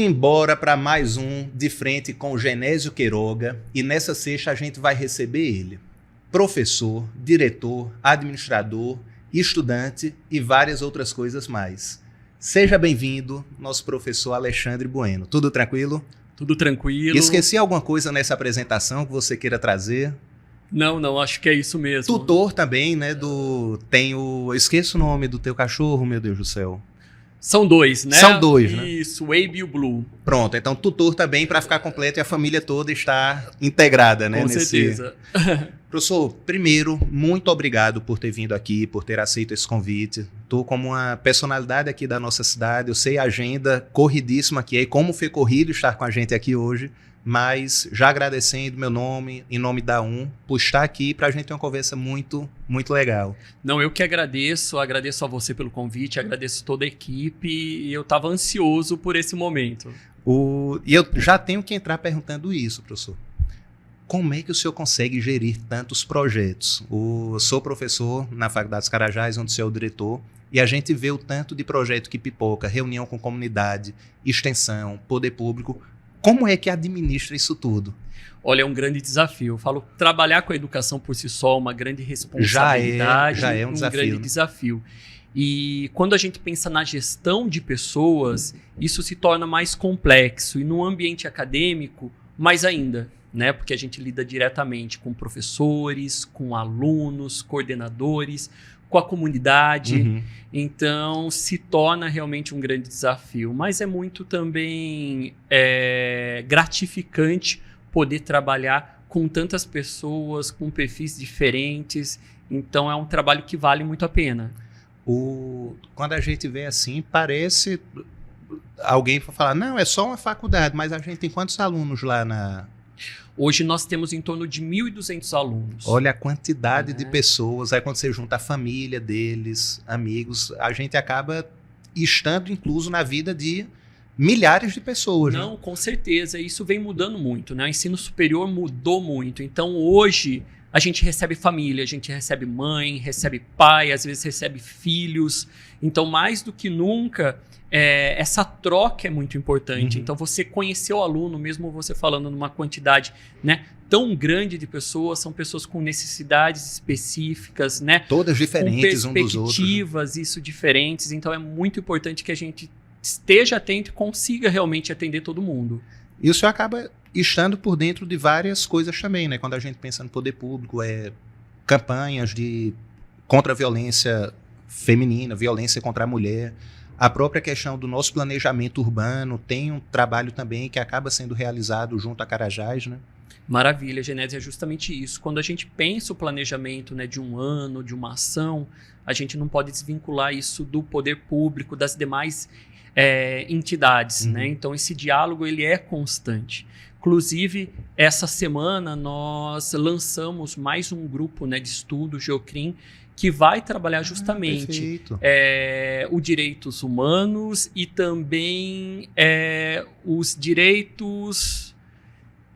Simbora para mais um De Frente com o Genésio Queiroga, e nessa sexta a gente vai receber ele, professor, diretor, administrador, estudante e várias outras coisas mais. Seja bem-vindo, nosso professor Alexandre Bueno. Tudo tranquilo? Tudo tranquilo. Esqueci alguma coisa nessa apresentação que você queira trazer? Não, acho que é isso mesmo. Tutor também, né, esqueço o nome do teu cachorro, meu Deus do céu. São dois, né? São dois, né? Isso, o Abe e o Blue. Pronto, então tutor também para ficar completo e a família toda estar integrada, né? Com certeza. Professor, primeiro, muito obrigado por ter vindo aqui, por ter aceito esse convite. Tu como uma personalidade aqui da nossa cidade, eu sei a agenda corridíssima que é, e como foi corrido estar com a gente aqui hoje, mas já agradecendo meu nome, em nome da por estar aqui para a gente ter uma conversa muito, muito legal. Não, eu que agradeço a você pelo convite, agradeço toda a equipe e eu estava ansioso por esse momento. E eu já tenho que entrar perguntando isso, professor. Como é que o senhor consegue gerir tantos projetos? Eu sou professor na Faculdade dos Carajás, onde o senhor é o diretor, e a gente vê o tanto de projeto que pipoca, reunião com comunidade, extensão, poder público. Como é que administra isso tudo? Olha, é um grande desafio. Eu falo, trabalhar com a educação por si só é uma grande responsabilidade, já é um desafio, grande desafio. E quando a gente pensa na gestão de pessoas, isso se torna mais complexo. E no ambiente acadêmico, mais ainda, né? Porque a gente lida diretamente com professores, com alunos, coordenadores, com a comunidade, então se torna realmente um grande desafio, mas é muito também gratificante poder trabalhar com tantas pessoas, com perfis diferentes, então é um trabalho que vale muito a pena. Quando a gente vê assim, parece alguém vai falar, não, é só uma faculdade, mas a gente tem quantos alunos lá na... Hoje nós temos em torno de 1.200 alunos. Olha a quantidade de pessoas, aí quando você junta a família deles, amigos, a gente acaba estando incluso na vida de milhares de pessoas. Não, né? Com certeza, isso vem mudando muito, né? O ensino superior mudou muito, então hoje a gente recebe família, a gente recebe mãe, recebe pai, às vezes recebe filhos, então mais do que nunca... essa troca é muito importante. Então, você conhecer o aluno, mesmo você falando numa quantidade, né, tão grande de pessoas, são pessoas com necessidades específicas, né? Todas diferentes um dos outros. Perspectivas, isso, diferentes. Então, é muito importante que a gente esteja atento e consiga realmente atender todo mundo. E o senhor acaba estando por dentro de várias coisas também, né? Quando a gente pensa no poder público, campanhas contra a violência feminina, violência contra a mulher. A própria questão do nosso planejamento urbano tem um trabalho também que acaba sendo realizado junto a Carajás, né? Maravilha, Genésio, é justamente isso. Quando a gente pensa o planejamento, né, de um ano, de uma ação, a gente não pode desvincular isso do poder público, das demais entidades, né? Então, esse diálogo ele é constante. Inclusive, essa semana nós lançamos mais um grupo, né, de estudo, Geocrim, que vai trabalhar justamente os direitos humanos e também os direitos...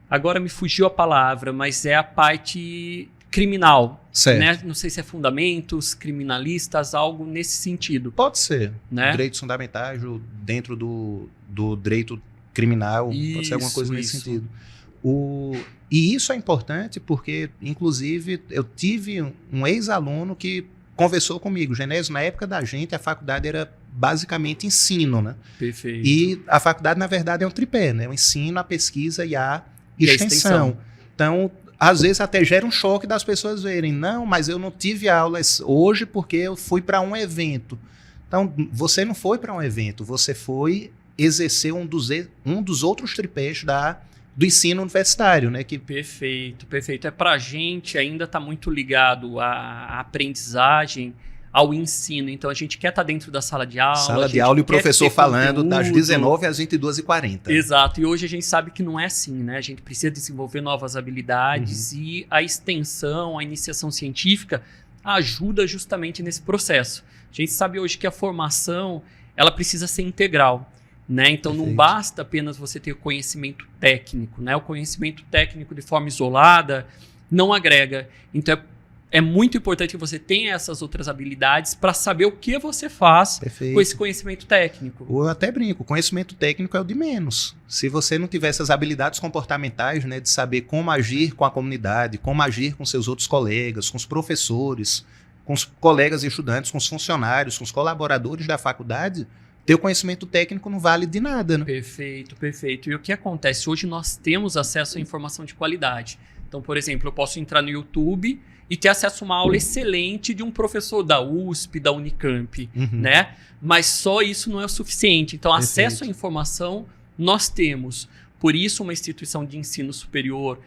Agora me fugiu a palavra, mas é a parte criminal. Né? Não sei se é fundamentos, criminalistas, algo nesse sentido. Pode ser. Né? Direitos fundamentais dentro do direito criminal, pode ser alguma coisa nesse sentido. E isso é importante porque, inclusive, eu tive um ex-aluno que conversou comigo. Genésio, na época da gente, a faculdade era basicamente ensino, né? Perfeito. E a faculdade, na verdade, é um tripé, né? O ensino, a pesquisa e a extensão. Então, às vezes até gera um choque das pessoas verem, não, mas eu não tive aulas hoje porque eu fui para um evento. Então, você não foi para um evento, você foi exercer um dos outros tripés do ensino universitário, né? Perfeito. Para a gente ainda está muito ligado à aprendizagem, ao ensino. Então, a gente quer estar dentro da sala de aula. Sala de aula e o professor falando das 19 às 22h40. Exato. E hoje a gente sabe que não é assim, né? A gente precisa desenvolver novas habilidades e a extensão, a iniciação científica ajuda justamente nesse processo. A gente sabe hoje que a formação ela precisa ser integral. Né? Então, não basta apenas você ter o conhecimento técnico. Né? O conhecimento técnico de forma isolada não agrega. Então, é é muito importante que você tenha essas outras habilidades para saber o que você faz com esse conhecimento técnico. Eu até brinco, o conhecimento técnico é o de menos. Se você não tiver essas habilidades comportamentais, né, de saber como agir com a comunidade, como agir com seus outros colegas, com os professores, com os colegas e estudantes, com os funcionários, com os colaboradores da faculdade, teu conhecimento técnico não vale de nada, né? Perfeito, perfeito. E o que acontece? Hoje nós temos acesso à informação de qualidade. Então, por exemplo, eu posso entrar no YouTube e ter acesso a uma aula excelente de um professor da USP, da Unicamp, né? Mas só isso não é o suficiente. Então, acesso à informação nós temos. Por isso, uma instituição de ensino superior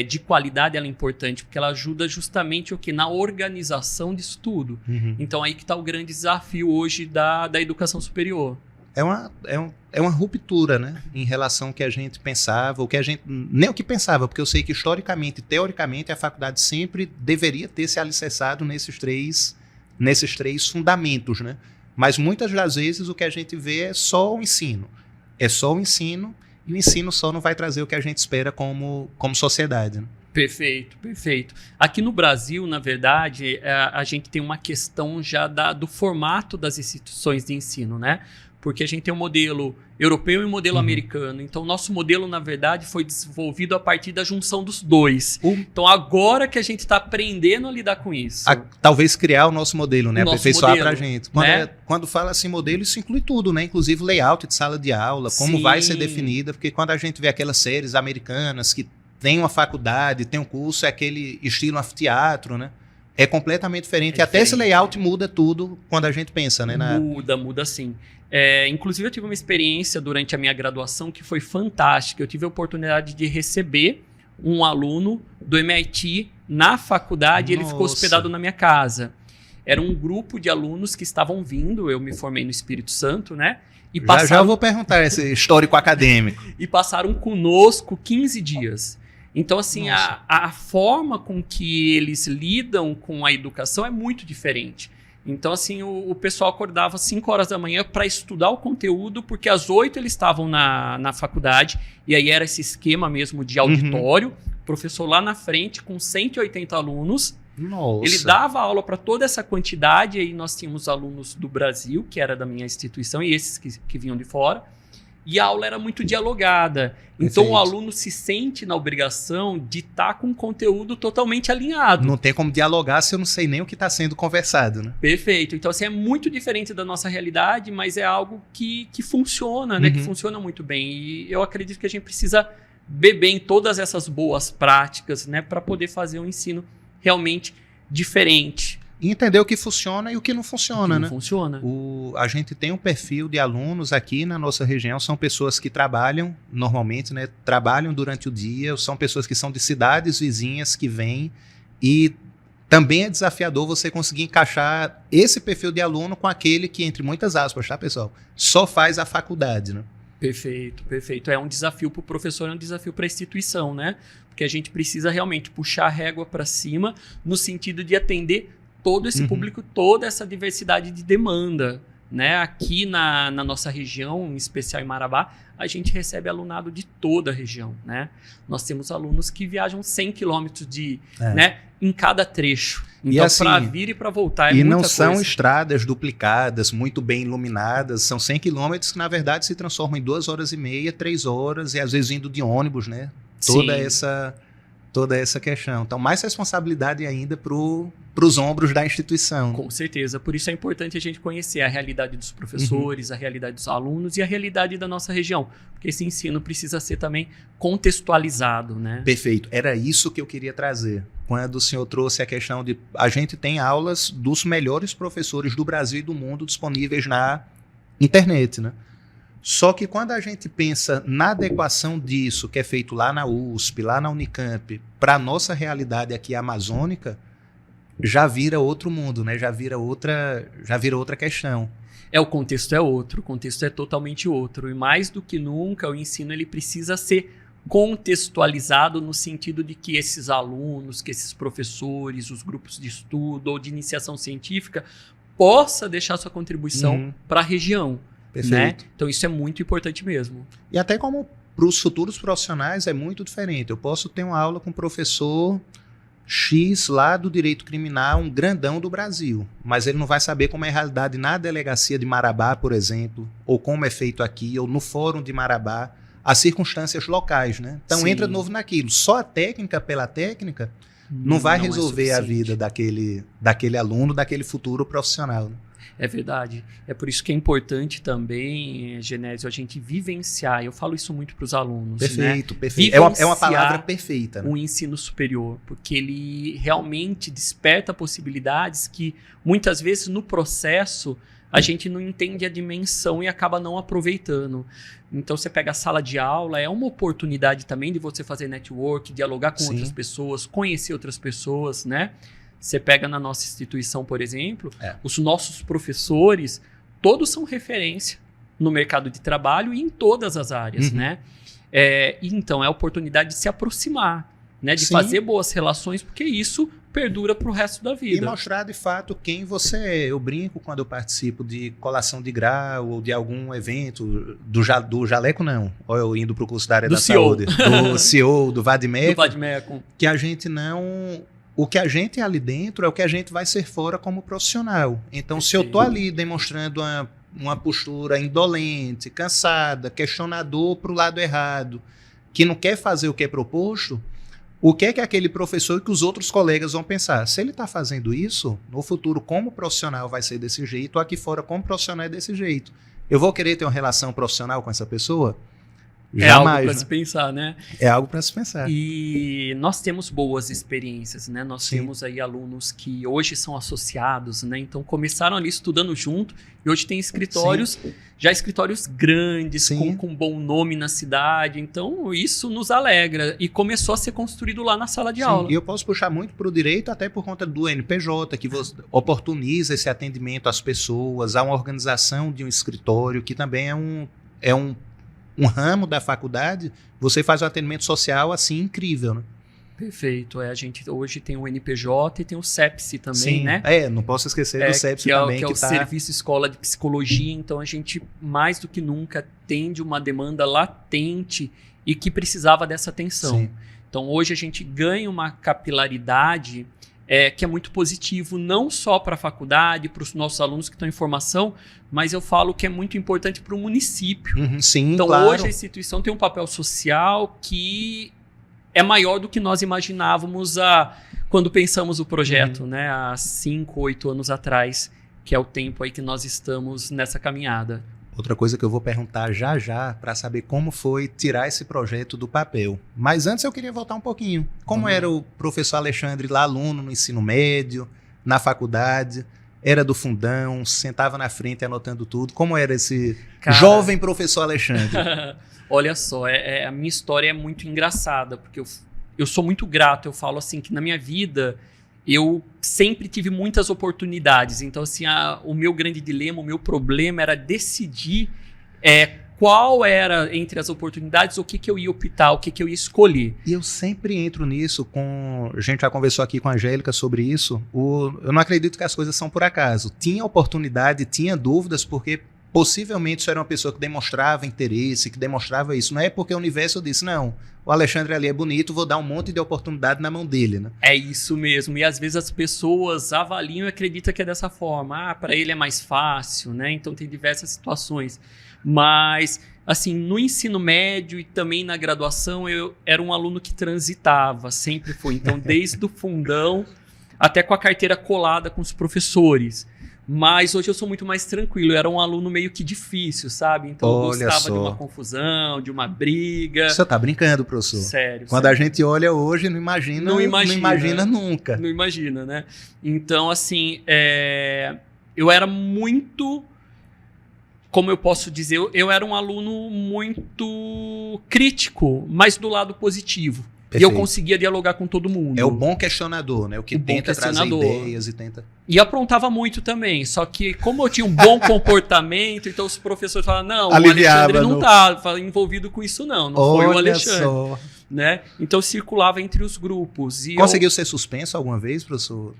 de qualidade ela é importante, porque ela ajuda justamente o quê? Na organização disso tudo. Então, aí que está o grande desafio hoje da educação superior. É uma ruptura, né, em relação ao que a gente pensava, o que a gente nem o que pensava, porque eu sei que historicamente e teoricamente a faculdade sempre deveria ter se alicerçado nesses três fundamentos, né? Mas muitas das vezes o que a gente vê é só o ensino. É só o ensino e o ensino só não vai trazer o que a gente espera como sociedade, né? Perfeito, perfeito. Aqui no Brasil, na verdade, a gente tem uma questão já do formato das instituições de ensino, né? Porque a gente tem um modelo europeu e um modelo americano. Então, o nosso modelo, na verdade, foi desenvolvido a partir da junção dos dois. Então, agora que a gente está aprendendo a lidar com isso. Talvez criar o nosso modelo, né? Aperfeiçoar para a gente. Né? Quando fala assim modelo, isso inclui tudo, né? Inclusive layout de sala de aula, como vai ser definida. Porque quando a gente vê aquelas séries americanas que tem uma faculdade, tem um curso, é aquele estilo anfiteatro, né? É completamente diferente. E até esse layout muda tudo quando a gente pensa, né? Muda sim. Inclusive, eu tive uma experiência durante a minha graduação que foi fantástica. Eu tive a oportunidade de receber um aluno do MIT na faculdade e ele ficou hospedado na minha casa. Era um grupo de alunos que estavam vindo, eu me formei no Espírito Santo, né? E já vou perguntar esse histórico acadêmico. E passaram conosco 15 dias. Então, assim, a forma com que eles lidam com a educação é muito diferente. Então, assim, o pessoal acordava às 5 horas da manhã para estudar o conteúdo, porque às 8 eles estavam na faculdade, e aí era esse esquema mesmo de auditório, professor lá na frente com 180 alunos. Nossa. Ele dava aula para toda essa quantidade, e aí nós tínhamos alunos do Brasil, que era da minha instituição, e esses que vinham de fora. E a aula era muito dialogada. Então, o aluno se sente na obrigação de estar com o conteúdo totalmente alinhado. Não tem como dialogar se eu não sei nem o que está sendo conversado, né? Perfeito. Então, assim, é muito diferente da nossa realidade, mas é algo que funciona, né? Que funciona muito bem. E eu acredito que a gente precisa beber em todas essas boas práticas, né? Para poder fazer um ensino realmente diferente. E entender o que funciona e o que não funciona, né? Não funciona. A gente tem um perfil de alunos aqui na nossa região, são pessoas que trabalham normalmente, né? Trabalham durante o dia, são pessoas que são de cidades vizinhas que vêm, e também é desafiador você conseguir encaixar esse perfil de aluno com aquele que, entre muitas aspas, tá, pessoal? Só faz a faculdade, né? Perfeito, perfeito. É um desafio para o professor, é um desafio para a instituição, né? Porque a gente precisa realmente puxar a régua para cima no sentido de atender todo esse público, toda essa diversidade de demanda, né? Aqui na nossa região, em especial em Marabá, a gente recebe alunado de toda a região, né? Nós temos alunos que viajam 100 quilômetros né, em cada trecho. Então, assim, para vir e para voltar é muita coisa. E não são estradas duplicadas, muito bem iluminadas, são 100 quilômetros que, na verdade, se transformam em 2 horas e meia, 3 horas, e às vezes indo de ônibus, né? Toda essa questão. Então, mais responsabilidade ainda para os ombros da instituição. Com certeza. Por isso é importante a gente conhecer a realidade dos professores, a realidade dos alunos e a realidade da nossa região. Porque esse ensino precisa ser também contextualizado, né? Perfeito. Era isso que eu queria trazer. Quando o senhor trouxe a questão de... A gente tem aulas dos melhores professores do Brasil e do mundo disponíveis na internet, né? Só que quando a gente pensa na adequação disso, que é feito lá na USP, lá na Unicamp, para a nossa realidade aqui amazônica, já vira outro mundo, né? Já vira outra questão. O contexto é outro, o contexto é totalmente outro. E mais do que nunca, o ensino ele precisa ser contextualizado no sentido de que esses alunos, que esses professores, os grupos de estudo ou de iniciação científica possa deixar sua contribuição para a região. Né? Então isso é muito importante mesmo. E até como para os futuros profissionais é muito diferente. Eu posso ter uma aula com um professor X lá do direito criminal, um grandão do Brasil, mas ele não vai saber como é a realidade na delegacia de Marabá, por exemplo, ou como é feito aqui, ou no fórum de Marabá, as circunstâncias locais, né? Então entra de novo naquilo. Só a técnica pela técnica não vai resolver a vida daquele aluno, daquele futuro profissional, né? É verdade. É por isso que é importante também, Genésio, a gente vivenciar. Eu falo isso muito para os alunos. Perfeito, né? perfeito. É uma palavra perfeita. Né? O ensino superior, porque ele realmente desperta possibilidades que muitas vezes no processo a gente não entende a dimensão e acaba não aproveitando. Então você pega a sala de aula, é uma oportunidade também de você fazer network, dialogar com outras pessoas, conhecer outras pessoas, né? Você pega na nossa instituição, por exemplo, os nossos professores, todos são referência no mercado de trabalho e em todas as áreas, né? Então, é a oportunidade de se aproximar, né? De fazer boas relações, porque isso perdura para o resto da vida. E mostrar, de fato, quem você é. Eu brinco quando eu participo de colação de grau ou de algum evento, do Jaleco não, ou eu indo para o curso da área da saúde, do CEO, do Vadimeco, que a gente não... O que a gente é ali dentro é o que a gente vai ser fora como profissional. Então, se eu estou ali demonstrando uma postura indolente, cansada, questionador para o lado errado, que não quer fazer o que é proposto, o que é aquele professor que os outros colegas vão pensar? Se ele está fazendo isso, no futuro como profissional vai ser desse jeito, ou aqui fora como profissional é desse jeito. Eu vou querer ter uma relação profissional com essa pessoa? Jamais, algo para se pensar, né? É algo para se pensar. E nós temos boas experiências, né? Nós temos aí alunos que hoje são associados, né? Então começaram ali estudando junto e hoje tem escritórios, já escritórios grandes, com bom nome na cidade. Então isso nos alegra e começou a ser construído lá na sala de aula. E eu posso puxar muito para o direito até por conta do NPJ, que oportuniza esse atendimento às pessoas, a uma organização de um escritório, que também é um ramo da faculdade. Você faz um atendimento social assim incrível, né? Perfeito. A gente hoje tem o NPJ e tem o CEPSI também, né? Não posso esquecer do CEPSI também. Que é o Serviço Escola de Psicologia. Então a gente, mais do que nunca, atende uma demanda latente e que precisava dessa atenção. Então hoje a gente ganha uma capilaridade que é muito positivo, não só para a faculdade, para os nossos alunos que estão em formação, mas eu falo que é muito importante para o município. Então, hoje a instituição tem um papel social que é maior do que nós imaginávamos quando pensamos o projeto, né? Há 5, 8 anos atrás, que é o tempo aí que nós estamos nessa caminhada. Outra coisa que eu vou perguntar já para saber como foi tirar esse projeto do papel. Mas antes eu queria voltar um pouquinho. Como era o professor Alexandre lá, aluno no ensino médio, na faculdade, era do fundão, sentava na frente anotando tudo. Como era esse jovem professor Alexandre? Olha só, a minha história é muito engraçada, porque eu sou muito grato. Eu falo assim que na minha vida eu sempre tive muitas oportunidades. Então, assim, o meu grande dilema, o meu problema era decidir qual era, entre as oportunidades, o que eu ia optar, o que eu ia escolher. E eu sempre entro nisso a gente já conversou aqui com a Angélica sobre isso. Eu não acredito que as coisas são por acaso. Tinha oportunidade, tinha dúvidas, porque possivelmente isso era uma pessoa que demonstrava interesse, que demonstrava isso. Não é porque o universo disse, não, o Alexandre ali é bonito, vou dar um monte de oportunidade na mão dele, né? É isso mesmo. E às vezes as pessoas avaliam e acreditam que é dessa forma. Para ele é mais fácil, né? Então tem diversas situações. Mas, assim, no ensino médio e também na graduação, eu era um aluno que transitava, sempre fui. Então, desde o fundão até com a carteira colada com os professores. Mas hoje eu sou muito mais tranquilo. Eu era um aluno meio que difícil, sabe? Então eu gostava de uma confusão, de uma briga. Você tá brincando, professor? Sério. Quando a gente olha hoje, não imagina nunca. Não imagina, né? Então, assim, eu era muito... Como eu posso dizer, eu era um aluno muito crítico, mas do lado positivo. Perfeito. E eu conseguia dialogar com todo mundo. É o bom questionador, né? O que tenta trazer ideias e tenta... E aprontava muito também. Só que como eu tinha um bom comportamento, então os professores falavam, não, aliviava, o Alexandre não tá envolvido com isso não foi o Alexandre. Só. Né? Então circulava entre os grupos. E conseguiu ser suspenso alguma vez, professor?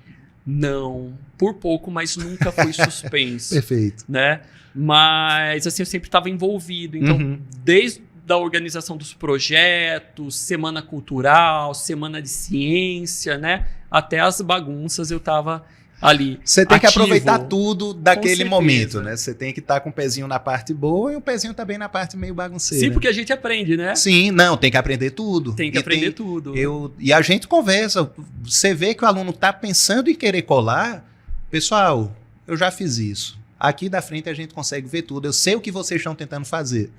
Não, por pouco, mas nunca fui suspenso. Perfeito. Né? Mas assim, eu sempre estava envolvido. Então, desde da organização dos projetos, semana cultural, semana de ciência, né? até as bagunças eu estava ali. Você tem que ativo. aproveitar tudo daquele Com momento, certeza. né? Você tem que estar com o pezinho na parte boa e o pezinho também na parte meio bagunceira. Sim, porque a gente aprende, né? Sim, não, tem que aprender tudo. Tem que aprender tudo. E a gente conversa, você vê que o aluno está pensando em querer colar, pessoal, eu já fiz isso. Aqui da frente a gente consegue ver tudo, eu sei o que vocês estão tentando fazer.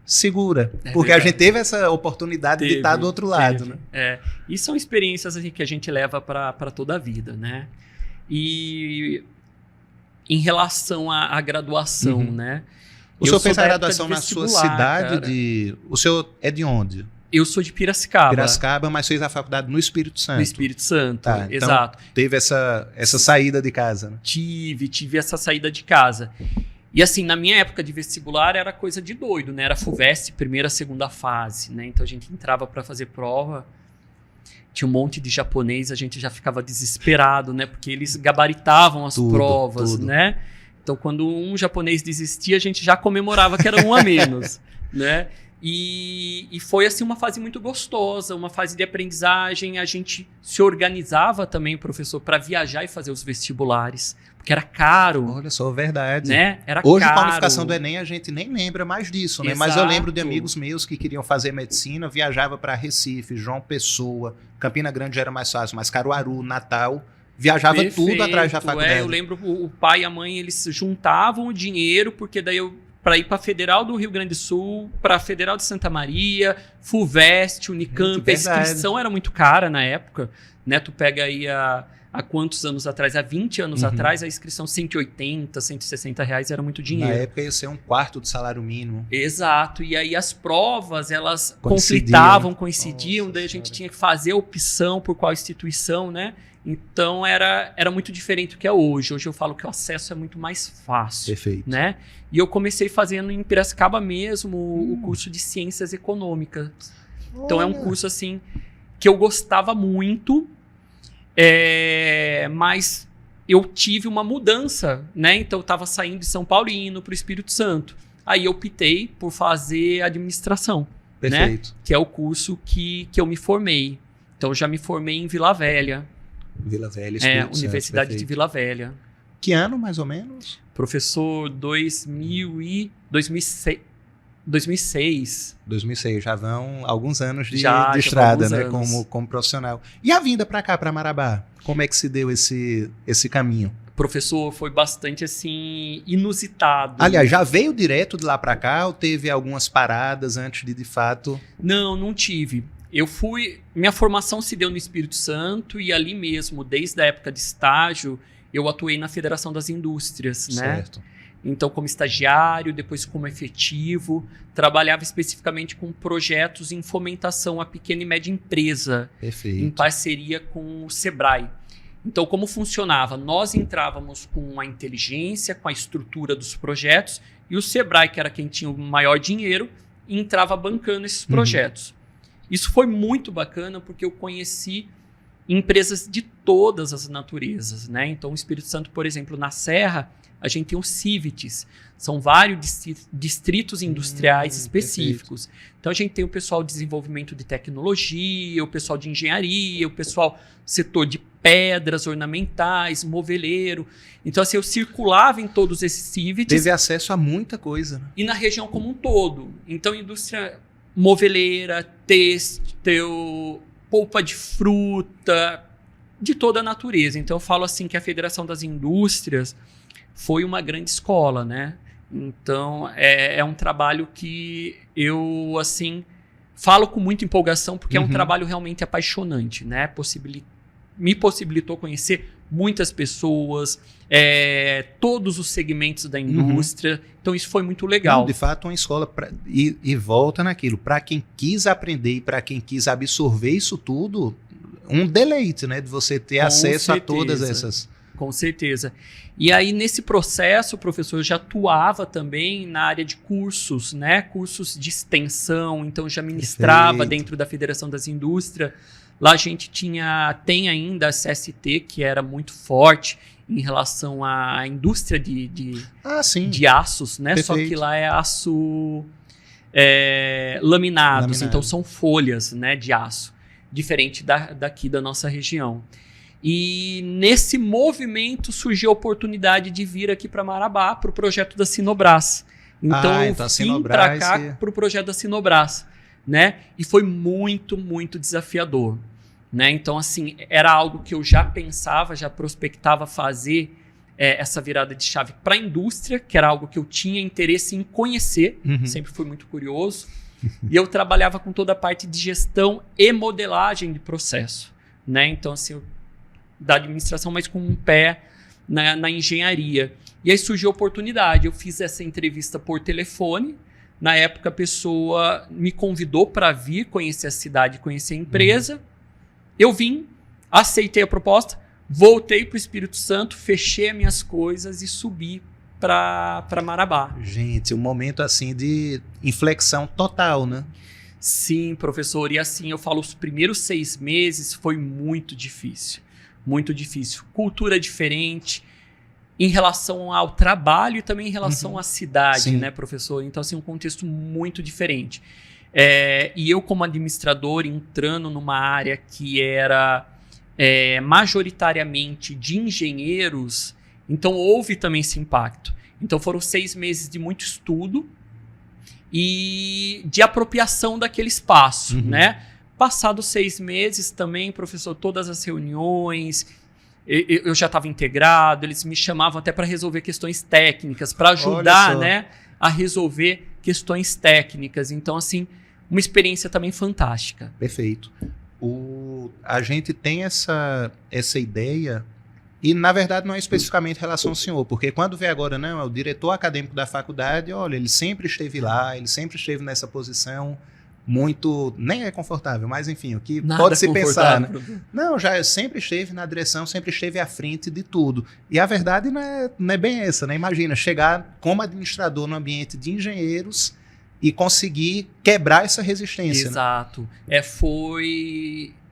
Segura, porque verdade. a gente teve essa oportunidade de estar do outro lado, né? E são experiências assim, que a gente leva para toda a vida, né? E em relação à graduação, né? O senhor fez a da época graduação de na sua vestibular, cidade cara. O senhor é de onde? Eu sou de Piracicaba. Piracicaba, mas fez a faculdade no Espírito Santo. No Espírito Santo, Tá, então exato. teve essa saída de casa, né? Tive essa saída de casa. E assim, na minha época de vestibular era coisa de doido, né? Era FUVEST, primeira, segunda fase, né? Então a gente entrava para fazer prova, tinha um monte de japonês, a gente já ficava desesperado, né? Porque eles gabaritavam as provas, né? Então quando um japonês desistia, a gente já comemorava que era um a menos, né? E foi assim uma fase muito gostosa, uma fase de aprendizagem. A gente se organizava também, professor, para viajar e fazer os vestibulares, porque era caro. Olha só, verdade. Né? Era Hoje, caro. com a unificação do Enem, a gente nem lembra mais disso, né? Mas eu lembro de amigos meus que queriam fazer medicina, viajava para Recife, João Pessoa, Campina Grande já era mais fácil, mas Caruaru, Natal, viajava tudo atrás da faculdade. Eu lembro o pai e a mãe, eles juntavam o dinheiro, porque daí para ir para a Federal do Rio Grande do Sul, para a Federal de Santa Maria, FUVEST, Unicamp, a inscrição era muito cara na época, né? Tu pega aí há quantos anos atrás? Há 20 anos atrás, a inscrição 180, 160 reais era muito dinheiro. Na época ia ser 1/4 do salário mínimo. Exato, e aí as provas, elas coincidiam, daí a gente tinha que fazer a opção por qual instituição, né? Então era muito diferente do que é hoje. Hoje eu falo que o acesso é muito mais fácil. Perfeito. Né? E eu comecei fazendo em Piracicaba mesmo o curso de Ciências Econômicas. Então é um curso assim que eu gostava muito, mas eu tive uma mudança, né? Então eu estava saindo de São Paulo e indo para o Espírito Santo. Aí eu optei por fazer administração. Perfeito. Né? Que é o curso que eu me formei. Então eu já me formei em Vila Velha. Vila Velha, Espírito Santo, Universidade perfeito. de Vila Velha. Que ano, mais ou menos? Professor 2006. 2006, já vão alguns anos de Já estrada, vão né? alguns Como profissional. E a vinda para cá, para Marabá? Como é que se deu esse caminho? Professor, foi bastante assim inusitado. Aliás, já veio direto de lá para cá ou teve algumas paradas antes de fato? Não tive. Minha formação se deu no Espírito Santo e ali mesmo, desde a época de estágio, eu atuei na Federação das Indústrias, né? Certo. Então, como estagiário, depois como efetivo, trabalhava especificamente com projetos em fomentação à pequena e média empresa, Perfeito. em parceria com o Sebrae. Então, como funcionava? Nós entrávamos com a inteligência, com a estrutura dos projetos, e o Sebrae, que era quem tinha o maior dinheiro, entrava bancando esses projetos. Isso foi muito bacana porque eu conheci empresas de todas as naturezas, né? Então, o Espírito Santo, por exemplo, na Serra, a gente tem os CIVITs, são vários distritos industriais específicos. Perfeito. Então, a gente tem o pessoal de desenvolvimento de tecnologia, o pessoal de engenharia, o pessoal setor de pedras ornamentais, moveleiro. Então, assim, eu circulava em todos esses CIVITs. Teve acesso a muita coisa, né? E na região como um todo. Então, indústria moveleira, têxtil, polpa de fruta, de toda a natureza. Então eu falo assim que a Federação das Indústrias foi uma grande escola, né? Então é um trabalho que eu assim falo com muita empolgação porque é um trabalho realmente apaixonante, né? Me possibilitou conhecer muitas pessoas, todos os segmentos da indústria. Então isso foi muito legal. Não, de fato, uma escola e volta naquilo. Para quem quis aprender e para quem quis absorver isso tudo, um deleite, né? De você ter acesso a todas essas. Com certeza. E aí, nesse processo, o professor já atuava também na área de cursos, né? Cursos de extensão. Então, já ministrava dentro da Federação das Indústrias. Lá a gente tem ainda a CST, que era muito forte em relação à indústria de aços, né? Perfeito. Só que lá é aço laminados, então são folhas, né, de aço, diferente daqui da nossa região. E nesse movimento surgiu a oportunidade de vir aqui para Marabá, para o projeto da Sinobras. Então eu vim para cá para o projeto da Sinobras, né? E foi muito, muito desafiador, né? Então, assim, era algo que eu já pensava, já prospectava fazer essa virada de chave para a indústria, que era algo que eu tinha interesse em conhecer, sempre fui muito curioso. E eu trabalhava com toda a parte de gestão e modelagem de processo, né? Então, assim, da administração, mas com um pé na engenharia. E aí surgiu a oportunidade. Eu fiz essa entrevista por telefone. Na época, a pessoa me convidou para vir conhecer a cidade, conhecer a empresa. Eu vim, aceitei a proposta, voltei para o Espírito Santo, fechei as minhas coisas e subi para Marabá. Gente, um momento assim de inflexão total, né? Sim, professor. E assim, eu falo, os primeiros 6 meses foi muito difícil. Muito difícil. Cultura diferente em relação ao trabalho e também em relação à cidade, Sim. né, professor? Então, assim, um contexto muito diferente. E eu, como administrador, entrando numa área que era majoritariamente de engenheiros, então houve também esse impacto. Então, foram 6 meses de muito estudo e de apropriação daquele espaço, né? Passados 6 meses também, professor, todas as reuniões, eu já estava integrado, eles me chamavam até para resolver questões técnicas, para ajudar, né, a resolver questões técnicas. Então, assim, uma experiência também fantástica. Perfeito. A gente tem essa ideia, e na verdade não é especificamente em relação ao senhor, porque quando vê agora, não, é o diretor acadêmico da faculdade, olha, ele sempre esteve lá, ele sempre esteve nessa posição, muito, nem é confortável, mas enfim, o que Nada pode se pensar, né? confortável. Não, já sempre esteve na direção, sempre esteve à frente de tudo. E a verdade não é bem essa, né? Imagina, chegar como administrador no ambiente de engenheiros e conseguir quebrar essa resistência. Exato. Né?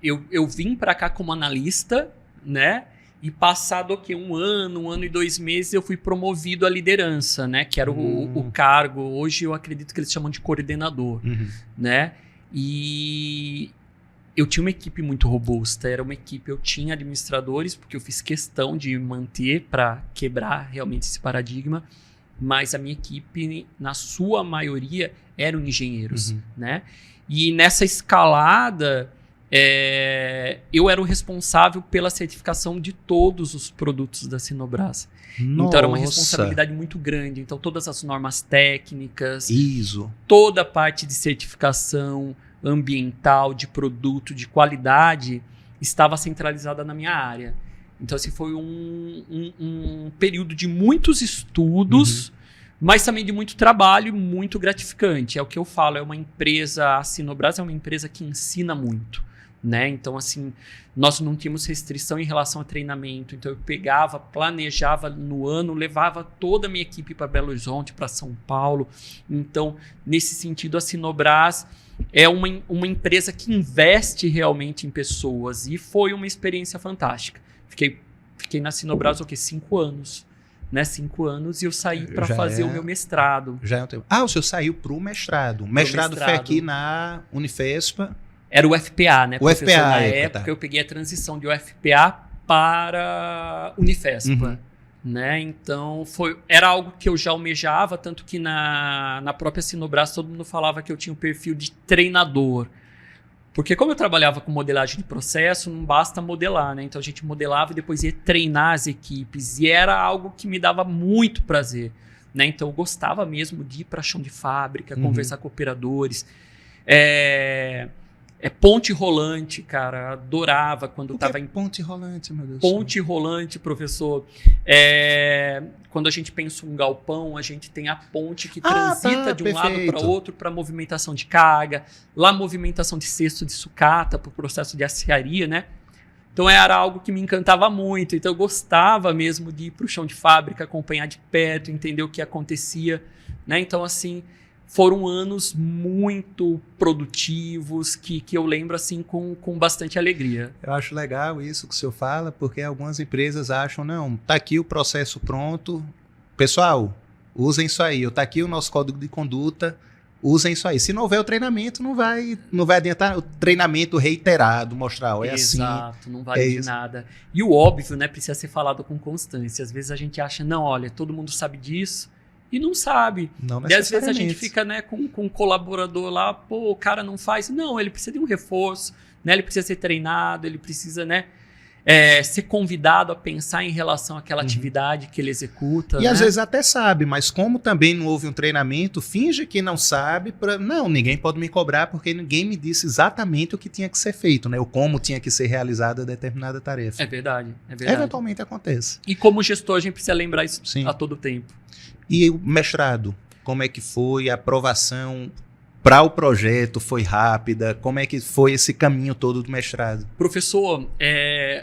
Eu vim para cá como analista, né? E passado o quê? 1 ano e 2 meses, eu fui promovido à liderança, né? Que era o cargo. Hoje eu acredito que eles chamam de coordenador, né? E eu tinha uma equipe muito robusta. Era uma equipe, eu tinha administradores, porque eu fiz questão de manter para quebrar realmente esse paradigma. Mas a minha equipe, na sua maioria, eram engenheiros, né? E nessa escalada, eu era o responsável pela certificação de todos os produtos da Sinobras. Nossa. Então era uma responsabilidade muito grande. Então todas as normas técnicas, ISO, toda a parte de certificação ambiental, de produto, de qualidade, estava centralizada na minha área. Então, assim, foi um período de muitos estudos, mas também de muito trabalho, muito gratificante. É o que eu falo, a Sinobras é uma empresa que ensina muito, né? Então, assim, nós não tínhamos restrição em relação a treinamento. Então, eu pegava, planejava no ano, levava toda a minha equipe para Belo Horizonte, para São Paulo. Então, nesse sentido, a Sinobras é uma empresa que investe realmente em pessoas e foi uma experiência fantástica. Fiquei na Sinobras, 5 anos, né? 5 anos e eu saí para fazer o meu mestrado. Já é um tempo. O senhor saiu para o mestrado. O mestrado foi aqui na Unifespa. Era o FPA, né? O FPA, na época eu peguei a transição de UFPA para Unifespa, né? Então era algo que eu já almejava, tanto que na própria Sinobras todo mundo falava que eu tinha um perfil de treinador. Porque como eu trabalhava com modelagem de processo, não basta modelar, né? Então a gente modelava e depois ia treinar as equipes. E era algo que me dava muito prazer, né? Então eu gostava mesmo de ir para chão de fábrica, conversar com operadores. Ponte rolante, cara. Adorava quando estava em... Ponte rolante, meu Deus. Ponte rolante, professor. Quando a gente pensa um galpão, a gente tem a ponte que transita de um lado para outro para movimentação de carga, lá movimentação de cesto de sucata para o processo de aciaria, né? Então era algo que me encantava muito. Então eu gostava mesmo de ir para o chão de fábrica, acompanhar de perto, entender o que acontecia, né? Então, assim, foram anos muito produtivos que eu lembro assim com bastante alegria. Eu acho legal isso que o senhor fala, porque algumas empresas acham, não, tá aqui o processo pronto, pessoal, usem isso aí, tá aqui o nosso código de conduta, usem isso aí. Se não houver o treinamento, não vai adiantar o treinamento reiterado, mostrar, é assim. Exato, não vale de nada. E o óbvio, né, precisa ser falado com constância. Às vezes a gente acha, não, olha, todo mundo sabe disso, e não sabe. Não e às vezes a gente fica, né, com um colaborador lá, pô, o cara não faz. Não, ele precisa de um reforço, né, ele precisa ser treinado, ele precisa, né, ser convidado a pensar em relação àquela atividade que ele executa. E às vezes até sabe, mas como também não houve um treinamento, finge que não sabe. Não, ninguém pode me cobrar porque ninguém me disse exatamente o que tinha que ser feito, né? Ou como tinha que ser realizada determinada tarefa. É verdade, é verdade. Eventualmente acontece. E como gestor, a gente precisa lembrar isso a todo tempo. E o mestrado, como é que foi? A aprovação para o projeto foi rápida? Como é que foi esse caminho todo do mestrado? Professor,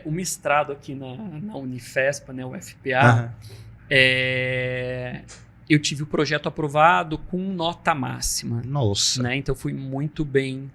o mestrado aqui na Unifespa, né, o FPA, eu tive o projeto aprovado com nota máxima. Nossa! Né? Então, fui muito bem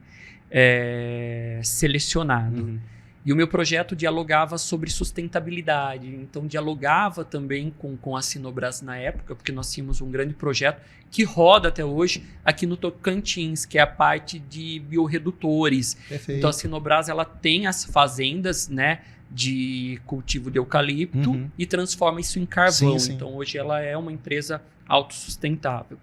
selecionado. E o meu projeto dialogava sobre sustentabilidade. Então, dialogava também com a Sinobras na época, porque nós tínhamos um grande projeto que roda até hoje aqui no Tocantins, que é a parte de biorredutores. Perfeito. Então, a Sinobras ela tem as fazendas, né, de cultivo de eucalipto e transforma isso em carvão. Sim. Então, hoje ela é uma empresa autossustentável.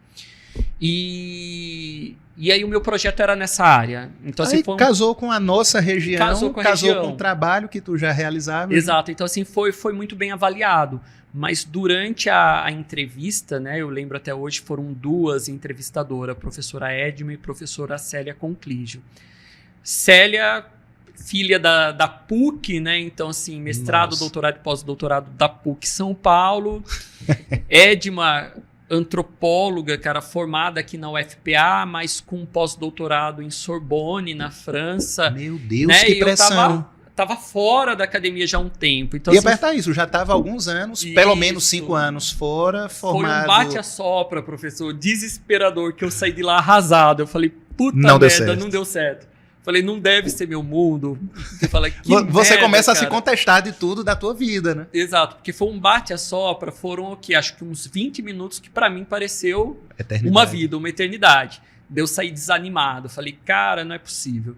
E aí o meu projeto era nessa área. Então, assim, casou com a nossa região, casou com o trabalho que tu já realizava. Exato. Então, assim, foi muito bem avaliado. Mas durante a entrevista, né, eu lembro até hoje, foram 2 entrevistadoras, a professora Edma e a professora Célia Conclígio. Célia, filha da PUC, né? Então, assim, mestrado, doutorado e pós-doutorado da PUC São Paulo. Edma, antropóloga, cara, formada aqui na UFPA, mas com pós-doutorado em Sorbonne, na França. Meu Deus, né? que pressão! Estava fora da academia já há um tempo. Então, e apertar isso, já estava há alguns anos, pelo menos 5 anos fora, formado... Foi um bate-a-sopra, professor, desesperador, que eu saí de lá arrasado. Eu falei, puta não merda, não deu certo. Falei, não deve ser meu mundo. Você fala, você merda, começa cara. A se contestar de tudo da tua vida, né? Exato, porque foi um bate-a-sopra, foram o quê? Acho que uns 20 minutos que pra mim pareceu uma vida, uma eternidade. Eu saí desanimado, falei, cara, não é possível.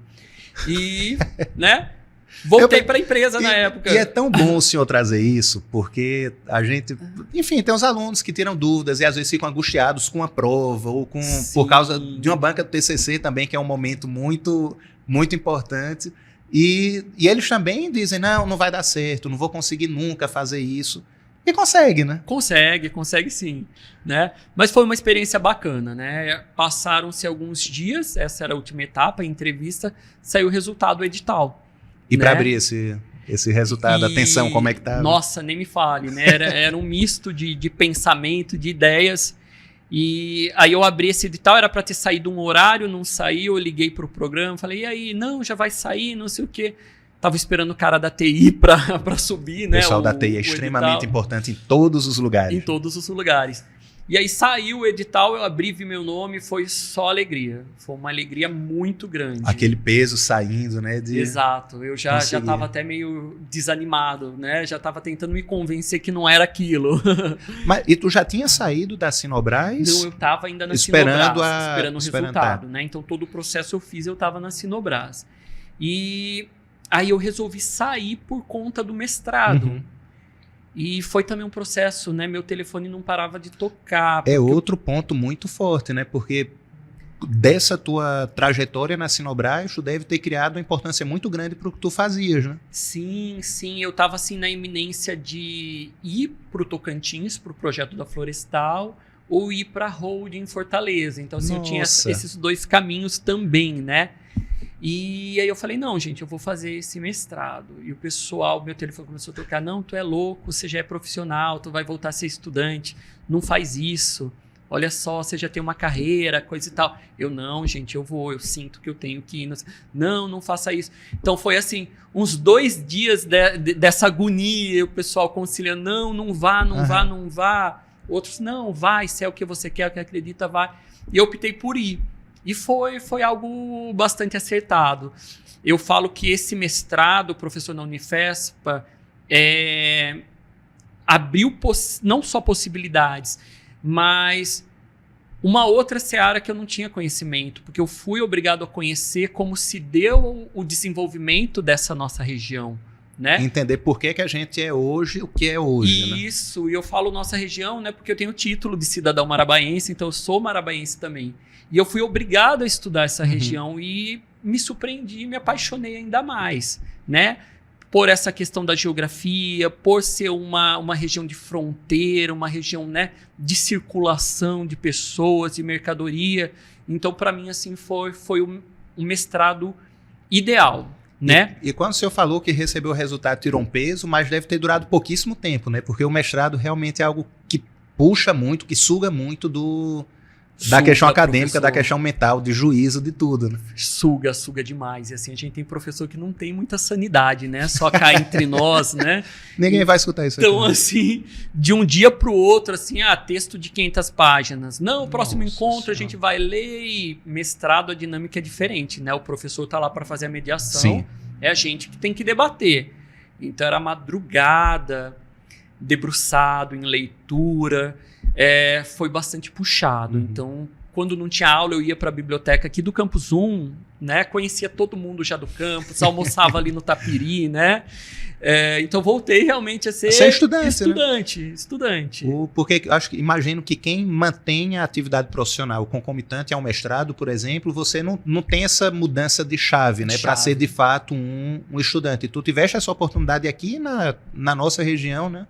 E, né, voltei pra empresa na época. E é tão bom o senhor trazer isso, porque a gente, enfim, tem os alunos que tiram dúvidas e às vezes ficam angustiados com a prova ou por causa de uma banca do TCC também, que é um momento muito, muito importante. E eles também dizem, não vai dar certo, não vou conseguir nunca fazer isso. E consegue, né? Consegue sim, né? Mas foi uma experiência bacana, né? Passaram-se alguns dias, essa era a última etapa, a entrevista, saiu o resultado do edital. E para abrir esse resultado, atenção, como é que tá? Nossa, nem me fale, né? Era um misto de pensamento, de ideias. E aí eu abri esse edital, era para ter saído um horário, não saiu, eu liguei pro programa, falei, e aí, não, já vai sair, não sei o quê. Tava esperando o cara da TI para subir, né? O pessoal da TI é extremamente importante em todos os lugares. Em todos os lugares. E aí saiu o edital, eu abri, vi meu nome, foi só alegria. Foi uma alegria muito grande. Aquele peso saindo, né? Exato. Eu já estava até meio desanimado, né? Já estava tentando me convencer que não era aquilo. E tu já tinha saído da Sinobras? Não, eu estava ainda na Sinobras, esperando o resultado, né? Então todo o processo eu fiz, eu estava na Sinobras. E aí eu resolvi sair por conta do mestrado. E foi também um processo, né? Meu telefone não parava de tocar. É outro ponto muito forte, né? Porque dessa tua trajetória na Sinobras, tu deve ter criado uma importância muito grande para o que tu fazias, né? Sim. Eu estava assim na iminência de ir para o Tocantins, para o projeto da Florestal, ou ir para a Holding em Fortaleza. Então, assim, eu tinha esses 2 caminhos também, né? E aí eu falei, não, gente, eu vou fazer esse mestrado. E o pessoal, meu telefone começou a tocar, não, tu é louco, você já é profissional, tu vai voltar a ser estudante, não faz isso. Olha só, você já tem uma carreira, coisa e tal. Eu, não, gente, eu sinto que eu tenho que ir. Não faça isso. Então foi assim, uns 2 dias dessa agonia, o pessoal conciliando, não vá. Outros, não, vai, se é o que você quer, o que acredita, vai. E eu optei por ir. E foi algo bastante acertado. Eu falo que esse mestrado, professor na Unifespa, abriu não só possibilidades, mas Uma outra seara que eu não tinha conhecimento, porque eu fui obrigado a conhecer como se deu o desenvolvimento dessa nossa região, né? Entender por que a gente é hoje o que é hoje. Isso, e eu falo nossa região, né? Porque eu tenho o título de cidadão marabaense, então eu sou marabaense também. E eu fui obrigado a estudar essa região e me surpreendi, me apaixonei ainda mais, né? Por essa questão da geografia, por ser uma região de fronteira, uma região, né, de circulação de pessoas, de mercadoria. Então, para mim, assim, foi um mestrado ideal, né? E quando o senhor falou que recebeu o resultado, tirou um peso, mas deve ter durado pouquíssimo tempo, né? Porque o mestrado realmente é algo que puxa muito, que suga muito da questão acadêmica, professor. Da questão mental, de juízo, de tudo, né? Suga demais. E assim, a gente tem professor que não tem muita sanidade, né? Só cá entre nós, né? Ninguém vai escutar isso então, aqui. Assim, de um dia para o outro, assim, texto de 500 páginas. Não, o próximo encontro a gente vai ler e mestrado, a dinâmica é diferente, né? O professor tá lá para fazer a mediação. Sim. É a gente que tem que debater. Então, era madrugada, debruçado em leitura. Foi bastante puxado. Então, quando não tinha aula, eu ia para a biblioteca aqui do Campus 1, né? Conhecia todo mundo já do campus, almoçava ali no Tapiri, né? Então, voltei realmente a ser estudante. Porque imagino que quem mantém a atividade profissional concomitante ao mestrado, por exemplo, você não tem essa mudança de chave, né? Para ser, de fato, um estudante. Tu tiveste essa oportunidade aqui na nossa região, né?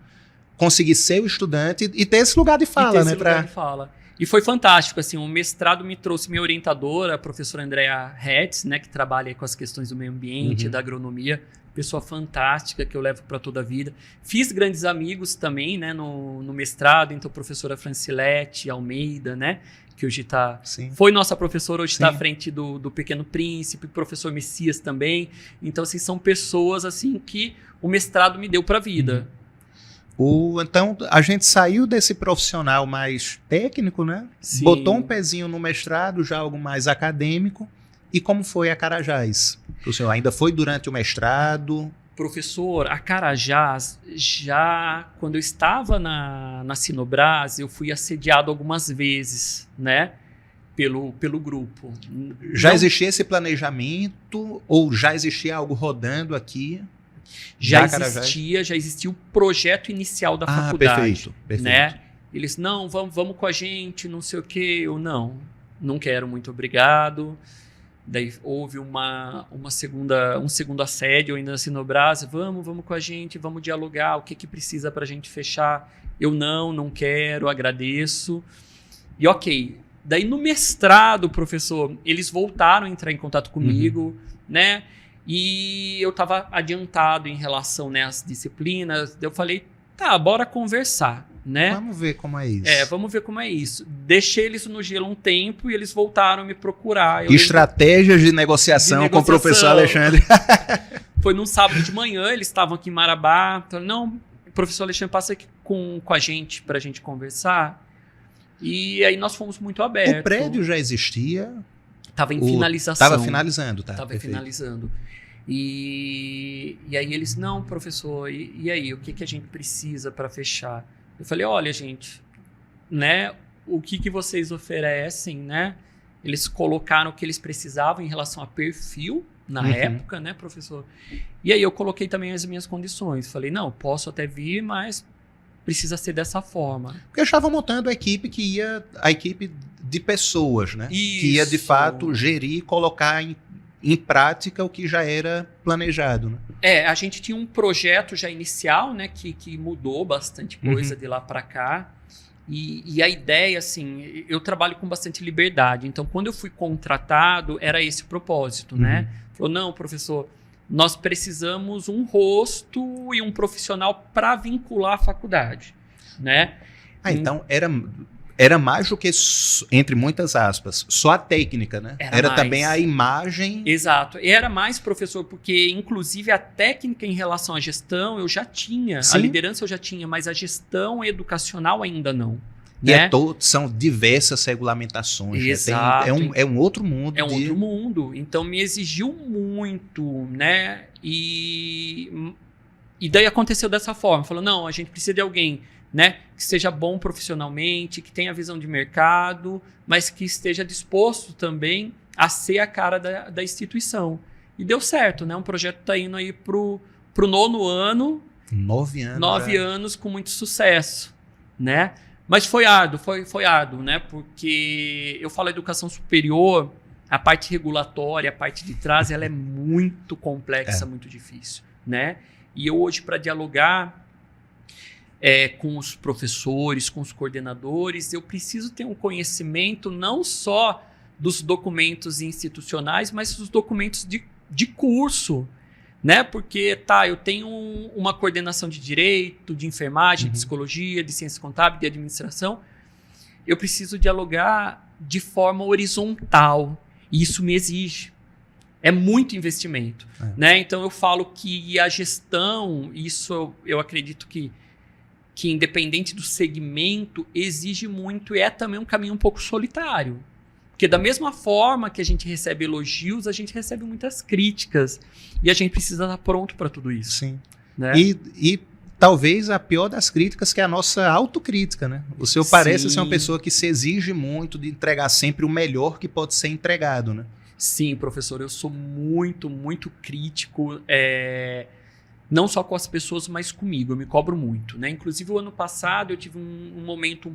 Conseguir ser o estudante e ter esse lugar de fala, né? Lugar de fala. E foi fantástico, assim, o mestrado me trouxe minha orientadora, a professora Andrea Hetz, né, que trabalha com as questões do meio ambiente, da agronomia, pessoa fantástica que eu levo para toda a vida. Fiz grandes amigos também, né, no mestrado, então a professora Francilete Almeida, né, que hoje foi nossa professora, hoje está à frente do Pequeno Príncipe, professor Messias também. Então, assim, são pessoas, assim, que o mestrado me deu para a vida. Então, a gente saiu desse profissional mais técnico, né? Sim. Botou um pezinho no mestrado, já algo mais acadêmico. E como foi a Carajás? O senhor ainda foi durante o mestrado? Professor, a Carajás, já quando eu estava na Sinobras, eu fui assediado algumas vezes, né? Pelo grupo. Já existia esse planejamento ou já existia algo rodando aqui? Já existia o projeto inicial da faculdade. Perfeito. Né? Eles, não, vamos com a gente, não sei o quê. Eu, não quero, muito obrigado. Daí houve um segundo assédio ainda na Sinobras. Vamos com a gente, vamos dialogar, o que precisa para a gente fechar. Eu não quero, agradeço. E ok. Daí no mestrado, professor, eles voltaram a entrar em contato comigo, né? E eu estava adiantado em relação, né, às disciplinas. Eu falei, bora conversar, né? Vamos ver como é isso. Vamos ver como é isso. Deixei eles no gelo um tempo e eles voltaram a me procurar. Estratégias de negociação com o professor Alexandre. Foi num sábado de manhã, eles estavam aqui em Marabá. Falaram, não, professor Alexandre, passa aqui com a gente para a gente conversar. E aí nós fomos muito abertos. O prédio já existia? Estava em finalização. Estava finalizando, tá? Estava finalizando. E aí eles, não, professor, e aí, o que a gente precisa para fechar? Eu falei, olha, gente, né, o que vocês oferecem, né? Eles colocaram o que eles precisavam em relação a perfil na época, né, professor? E aí eu coloquei também as minhas condições. Falei, não, posso até vir, mas precisa ser dessa forma. Porque eu estava montando a equipe de pessoas, né? Isso. Que ia, de fato, gerir e colocar em prática o que já era planejado, né? A gente tinha um projeto já inicial, né, que mudou bastante coisa de lá para cá. E a ideia, assim, eu trabalho com bastante liberdade. Então, quando eu fui contratado, era esse o propósito, né? Falou, não, professor, nós precisamos um rosto e um profissional para vincular a faculdade, né? Então, era mais do que, entre muitas aspas, só a técnica, né? Era também a imagem. Exato. E era mais, professor, porque, inclusive, a técnica em relação à gestão eu já tinha. Sim. A liderança eu já tinha, mas a gestão educacional ainda não. E são diversas regulamentações. Exato. É um outro mundo. Outro mundo. Então, me exigiu muito, né? E daí aconteceu dessa forma. Falou, não, a gente precisa de alguém, né? Que seja bom profissionalmente, que tenha visão de mercado, mas que esteja disposto também a ser a cara da instituição. E deu certo, né? Um projeto está indo aí pro 9º ano. 9 anos. 9 anos com muito sucesso, né? Mas foi árduo, foi árduo, né? Porque eu falo educação superior, a parte regulatória, a parte de trás, ela é muito complexa, muito difícil, né? E eu hoje, para dialogar com os professores, com os coordenadores, eu preciso ter um conhecimento não só dos documentos institucionais, mas dos documentos de curso, né? Porque, eu tenho uma coordenação de direito, de enfermagem, de psicologia, de ciência contábil, de administração. Eu preciso dialogar de forma horizontal, e isso me exige. É muito investimento, né? Então, eu falo que a gestão, isso eu acredito que independente do segmento, exige muito e é também um caminho um pouco solitário. Porque da mesma forma que a gente recebe elogios, a gente recebe muitas críticas. E a gente precisa estar pronto para tudo isso. Sim. Né? E talvez a pior das críticas, que é a nossa autocrítica, né? O senhor parece ser uma pessoa que se exige muito de entregar sempre o melhor que pode ser entregado, né? Sim, professor. Eu sou muito, muito crítico. Não só com as pessoas, mas comigo. Eu me cobro muito, né? Inclusive, o ano passado eu tive um momento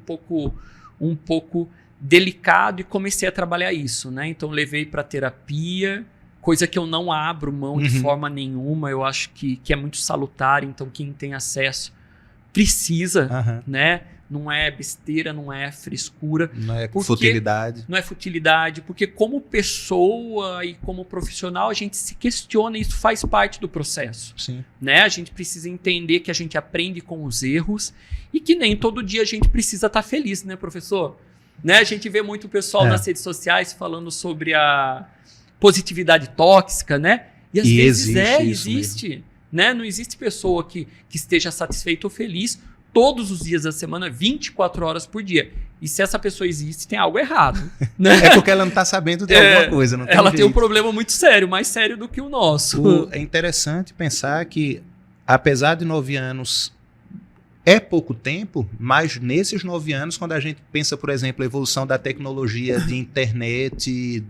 um pouco delicado e comecei a trabalhar isso, né? Então, levei para terapia, coisa que eu não abro mão de forma nenhuma. Eu acho que é muito salutar. Então, quem tem acesso precisa, né? Não é besteira, não é frescura. Não é futilidade. Não é futilidade, porque como pessoa e como profissional, a gente se questiona e isso faz parte do processo. Sim. Né? A gente precisa entender que a gente aprende com os erros e que nem todo dia a gente precisa estar feliz, né, professor? Né? A gente vê muito pessoal nas redes sociais falando sobre a positividade tóxica, né? E às vezes existe. Né? Não existe pessoa que esteja satisfeita ou feliz todos os dias da semana, 24 horas por dia. E se essa pessoa existe, tem algo errado. Né? É porque ela não está sabendo de alguma coisa. Não tem ela jeito. tem um problema muito sério, mais sério do que o nosso. É interessante pensar que, apesar de 9 anos, é pouco tempo, mas nesses 9 anos, quando a gente pensa, por exemplo, a evolução da tecnologia de internet,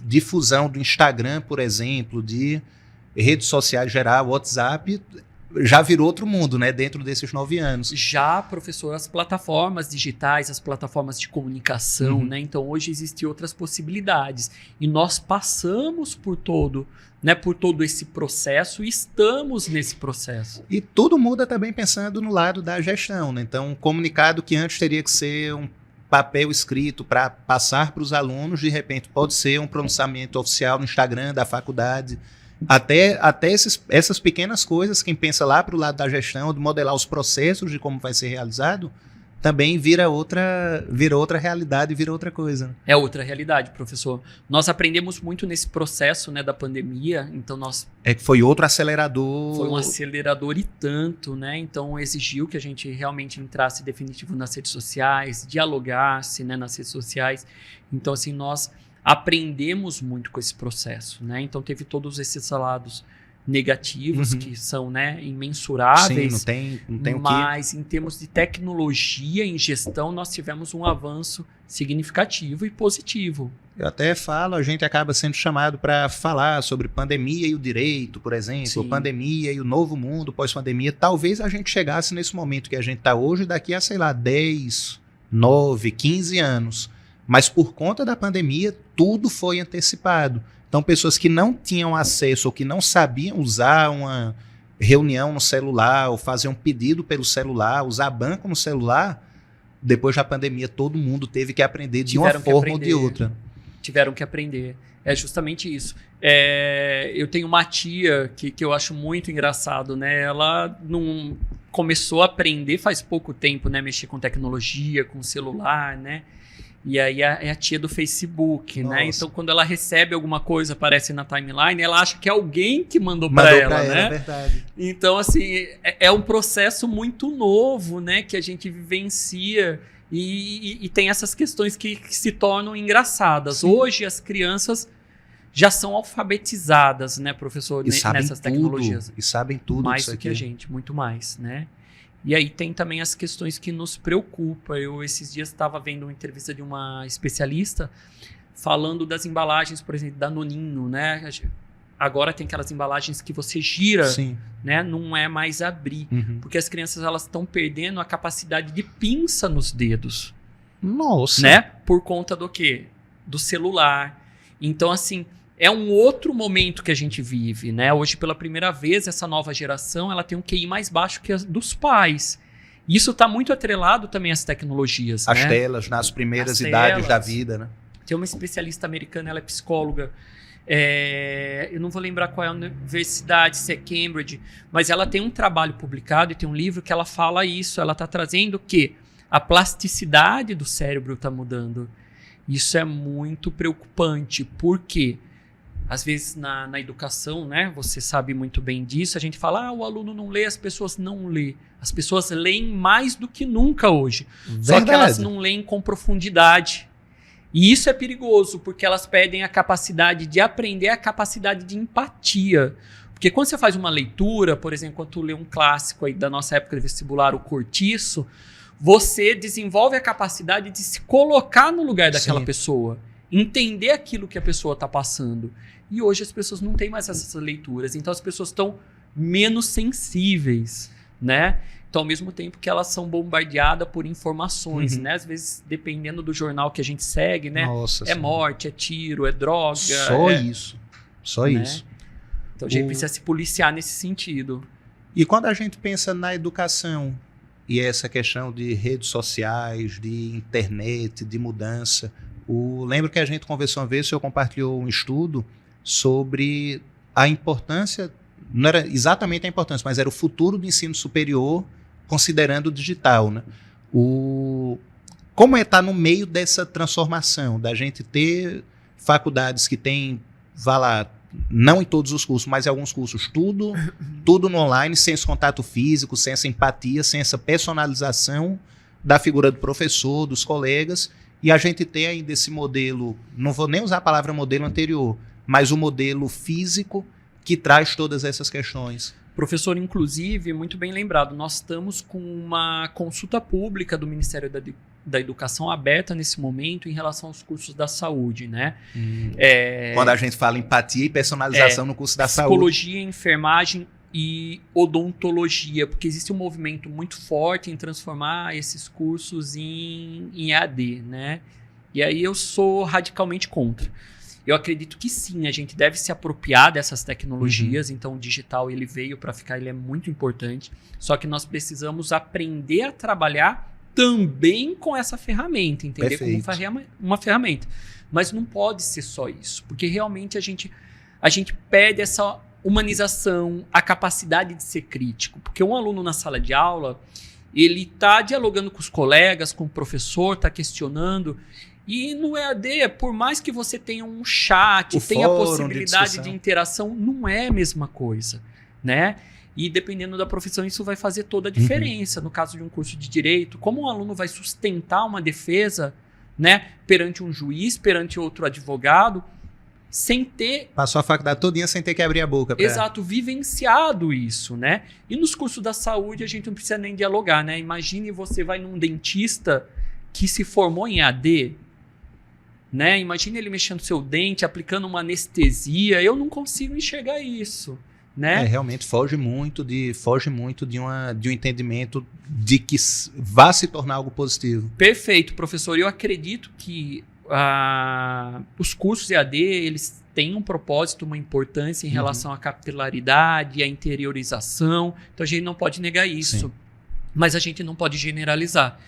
difusão do Instagram, por exemplo, de redes sociais geral, WhatsApp, já virou outro mundo, né, dentro desses 9 anos. Já, professor, as plataformas digitais, as plataformas de comunicação, né? Então, hoje existem outras possibilidades. E nós passamos por todo esse processo e estamos nesse processo. E tudo muda também pensando no lado da gestão, né? Então, um comunicado que antes teria que ser um papel escrito para passar para os alunos, de repente pode ser um pronunciamento oficial no Instagram da faculdade. Até essas pequenas coisas, quem pensa lá para o lado da gestão, de modelar os processos de como vai ser realizado, também vira outra realidade, vira outra coisa. É outra realidade, professor. Nós aprendemos muito nesse processo, né, da pandemia, então foi outro acelerador. Foi um acelerador e tanto, né? Então exigiu que a gente realmente entrasse definitivo nas redes sociais, dialogasse, né, nas redes sociais. Então, assim, nós aprendemos muito com esse processo, né? Então teve todos esses lados negativos que são, né, imensuráveis. Sim, não tem mas em termos de tecnologia em gestão, nós tivemos um avanço significativo e positivo. Eu até falo, a gente acaba sendo chamado para falar sobre pandemia e o direito, por exemplo, pandemia e o novo mundo pós-pandemia. Talvez a gente chegasse nesse momento que a gente está hoje, daqui a, sei lá, 10, 9, 15 anos. Mas por conta da pandemia, tudo foi antecipado. Então, pessoas que não tinham acesso ou que não sabiam usar uma reunião no celular ou fazer um pedido pelo celular, usar banco no celular, depois da pandemia, todo mundo teve que aprender de uma forma ou de outra. Tiveram que aprender. É justamente isso. Eu tenho uma tia que eu acho muito engraçado, né? Ela não começou a aprender faz pouco tempo, né? Mexer com tecnologia, com celular, né? E aí é a tia do Facebook, né? Então, quando ela recebe alguma coisa, aparece na timeline, ela acha que é alguém que mandou para ela, né? É verdade. Então, assim, é um processo muito novo, né? Que a gente vivencia e tem essas questões que se tornam engraçadas. Sim. Hoje, as crianças já são alfabetizadas, né, professor? Nessas tecnologias. E sabem tudo mais disso do que a gente, muito mais, né? E aí tem também as questões que nos preocupam. Eu, esses dias, estava vendo uma entrevista de uma especialista falando das embalagens, por exemplo, da Nonino, né? Agora tem aquelas embalagens que você gira, Sim. né? Não é mais abrir. Porque as crianças elas estão perdendo a capacidade de pinça nos dedos. Nossa! Né? Por conta do quê? Do celular. Então, assim, é um outro momento que a gente vive, né? Hoje, pela primeira vez, essa nova geração ela tem um QI mais baixo que a dos pais. Isso está muito atrelado também às tecnologias. As né? telas, nas primeiras idades da vida, né? Tem uma especialista americana, ela é psicóloga. Eu não vou lembrar qual é a universidade, se é Cambridge, mas ela tem um trabalho publicado e tem um livro que ela fala isso. Ela está trazendo que a plasticidade do cérebro está mudando. Isso é muito preocupante, porque às vezes na educação, né, você sabe muito bem disso, a gente fala, o aluno não lê, as pessoas não lê. As pessoas leem mais do que nunca hoje. Verdade. Só que elas não leem com profundidade. E isso é perigoso, porque elas perdem a capacidade de aprender, a capacidade de empatia. Porque quando você faz uma leitura, por exemplo, quando tu lê um clássico aí da nossa época de vestibular, o Cortiço, você desenvolve a capacidade de se colocar no lugar daquela Sim. pessoa, entender aquilo que a pessoa está passando. E hoje as pessoas não têm mais essas leituras, então as pessoas estão menos sensíveis, né? Então, ao mesmo tempo que elas são bombardeadas por informações, né? Às vezes, dependendo do jornal que a gente segue, né? Nossa, é morte, é tiro, é droga. Só isso. Só né? isso. Então, a gente precisa se policiar nesse sentido. E quando a gente pensa na educação e essa questão de redes sociais, de internet, de mudança, lembro que a gente conversou uma vez, o senhor compartilhou um estudo sobre a importância, não era exatamente a importância, mas era o futuro do ensino superior considerando o digital, né? Como é estar no meio dessa transformação, da gente ter faculdades que têm, vá lá, não em todos os cursos, mas em alguns cursos, tudo no online, sem esse contato físico, sem essa empatia, sem essa personalização da figura do professor, dos colegas, e a gente tem ainda esse modelo, não vou nem usar a palavra modelo anterior, mas o modelo físico que traz todas essas questões. Professor, inclusive, muito bem lembrado, nós estamos com uma consulta pública do Ministério da Educação aberta nesse momento em relação aos cursos da saúde, né? Quando a gente fala empatia e personalização no curso da saúde. Psicologia, enfermagem e odontologia, porque existe um movimento muito forte em transformar esses cursos em EAD, né? E aí eu sou radicalmente contra. Eu acredito que sim, a gente deve se apropriar dessas tecnologias, então o digital ele veio para ficar, ele é muito importante, só que nós precisamos aprender a trabalhar também com essa ferramenta, entender? Perfeito. Como uma ferramenta. Mas não pode ser só isso, porque realmente a gente perde essa humanização, a capacidade de ser crítico, porque um aluno na sala de aula, ele está dialogando com os colegas, com o professor, está questionando. E no EAD, por mais que você tenha um chat, tenha a possibilidade de interação, não é a mesma coisa, né? E dependendo da profissão, isso vai fazer toda a diferença. No caso de um curso de direito, como um aluno vai sustentar uma defesa, né, perante um juiz, perante outro advogado, sem ter... Passou a faculdade todinha sem ter que abrir a boca. Exato, vivenciado isso, né? E nos cursos da saúde, a gente não precisa nem dialogar, né? Imagine você vai num dentista que se formou em EAD, né? Imagina ele mexendo seu dente, aplicando uma anestesia. Eu não consigo enxergar isso, né? Realmente foge muito de um entendimento de que vá se tornar algo positivo. Perfeito, professor. Eu acredito que os cursos EAD, eles têm um propósito, uma importância em relação à capilaridade, à interiorização. Então a gente não pode negar isso. Sim. Mas a gente não pode generalizar.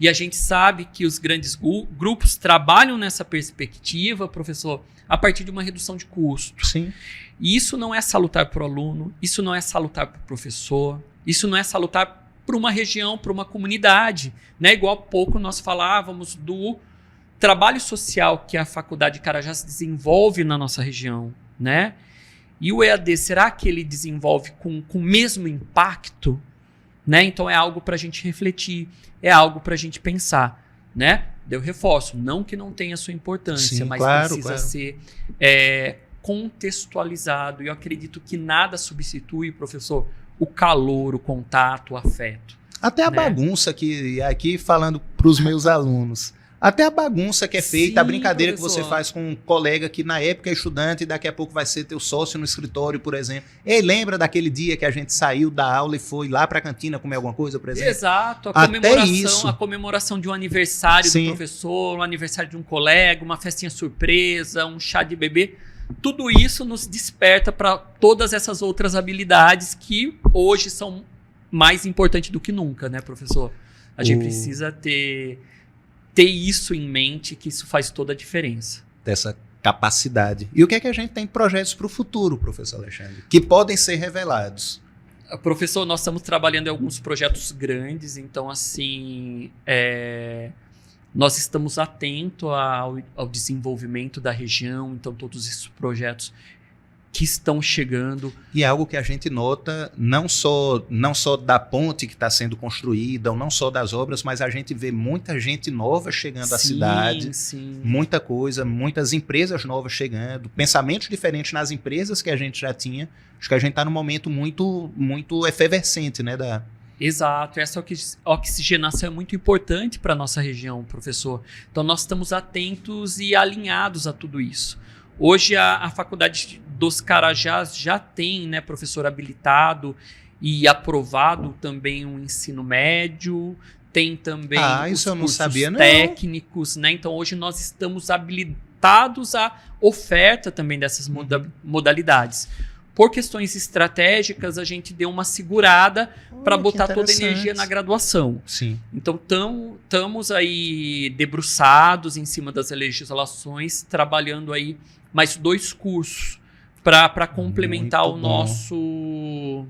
E a gente sabe que os grandes grupos trabalham nessa perspectiva, professor, a partir de uma redução de custo. Sim. E isso não é salutar para o aluno, isso não é salutar para o professor, isso não é salutar para uma região, para uma comunidade. Né? Igual há pouco nós falávamos do trabalho social que a Faculdade de Carajás desenvolve na nossa região. Né? E o EAD, será que ele desenvolve com o mesmo impacto? Né? Então é algo para a gente refletir, é algo para a gente pensar, né? Eu reforço, não que não tenha sua importância, sim, mas precisa ser contextualizado. E eu acredito que nada substitui, professor, o calor, o contato, o afeto. Até a bagunça que, aqui falando para os meus alunos, até a bagunça que é feita, a brincadeira professor, que você faz com um colega que na época é estudante e daqui a pouco vai ser teu sócio no escritório, por exemplo. Ei, lembra daquele dia que a gente saiu da aula e foi lá para a cantina comer alguma coisa, por exemplo? Exato, a comemoração de um aniversário do professor, um aniversário de um colega, uma festinha surpresa, um chá de bebê. Tudo isso nos desperta para todas essas outras habilidades que hoje são mais importantes do que nunca, né, professor? A gente precisa ter isso em mente, que isso faz toda a diferença. Dessa capacidade. E o que é que a gente tem de projetos para o futuro, professor Alexandre, que podem ser revelados? Professor, nós estamos trabalhando em alguns projetos grandes, então, assim, nós estamos atentos ao desenvolvimento da região, então todos esses projetos que estão chegando. E é algo que a gente nota, não só da ponte que está sendo construída, ou não só das obras, mas a gente vê muita gente nova chegando à cidade, muita coisa, muitas empresas novas chegando, pensamentos diferentes nas empresas que a gente já tinha. Acho que a gente está num momento muito, muito efervescente, né? Exato, essa oxigenação é muito importante para a nossa região, professor. Então nós estamos atentos e alinhados a tudo isso. Hoje a Faculdade dos Carajás já tem, né, professor habilitado e aprovado também um ensino médio, tem também os cursos técnicos, né? Então hoje nós estamos habilitados à oferta também dessas modalidades. Por questões estratégicas, a gente deu uma segurada para botar toda a energia na graduação. Sim. Então, estamos aí debruçados em cima das legislações, trabalhando aí mais 2 cursos para complementar o nosso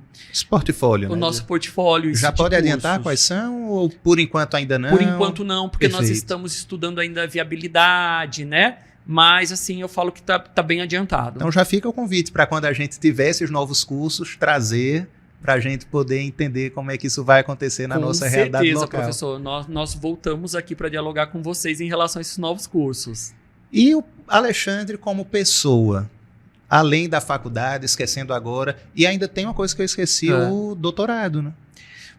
portfólio. O nosso portfólio. Já pode adiantar quais são ou por enquanto ainda não? Por enquanto não, porque nós estamos estudando ainda a viabilidade, né? Mas, assim, eu falo que tá bem adiantado. Então já fica o convite para quando a gente tiver esses novos cursos, trazer para a gente poder entender como é que isso vai acontecer na nossa realidade local. Com certeza, professor. Nós voltamos aqui para dialogar com vocês em relação a esses novos cursos. E o Alexandre como pessoa, além da faculdade, esquecendo agora, e ainda tem uma coisa que eu esqueci, o doutorado, né?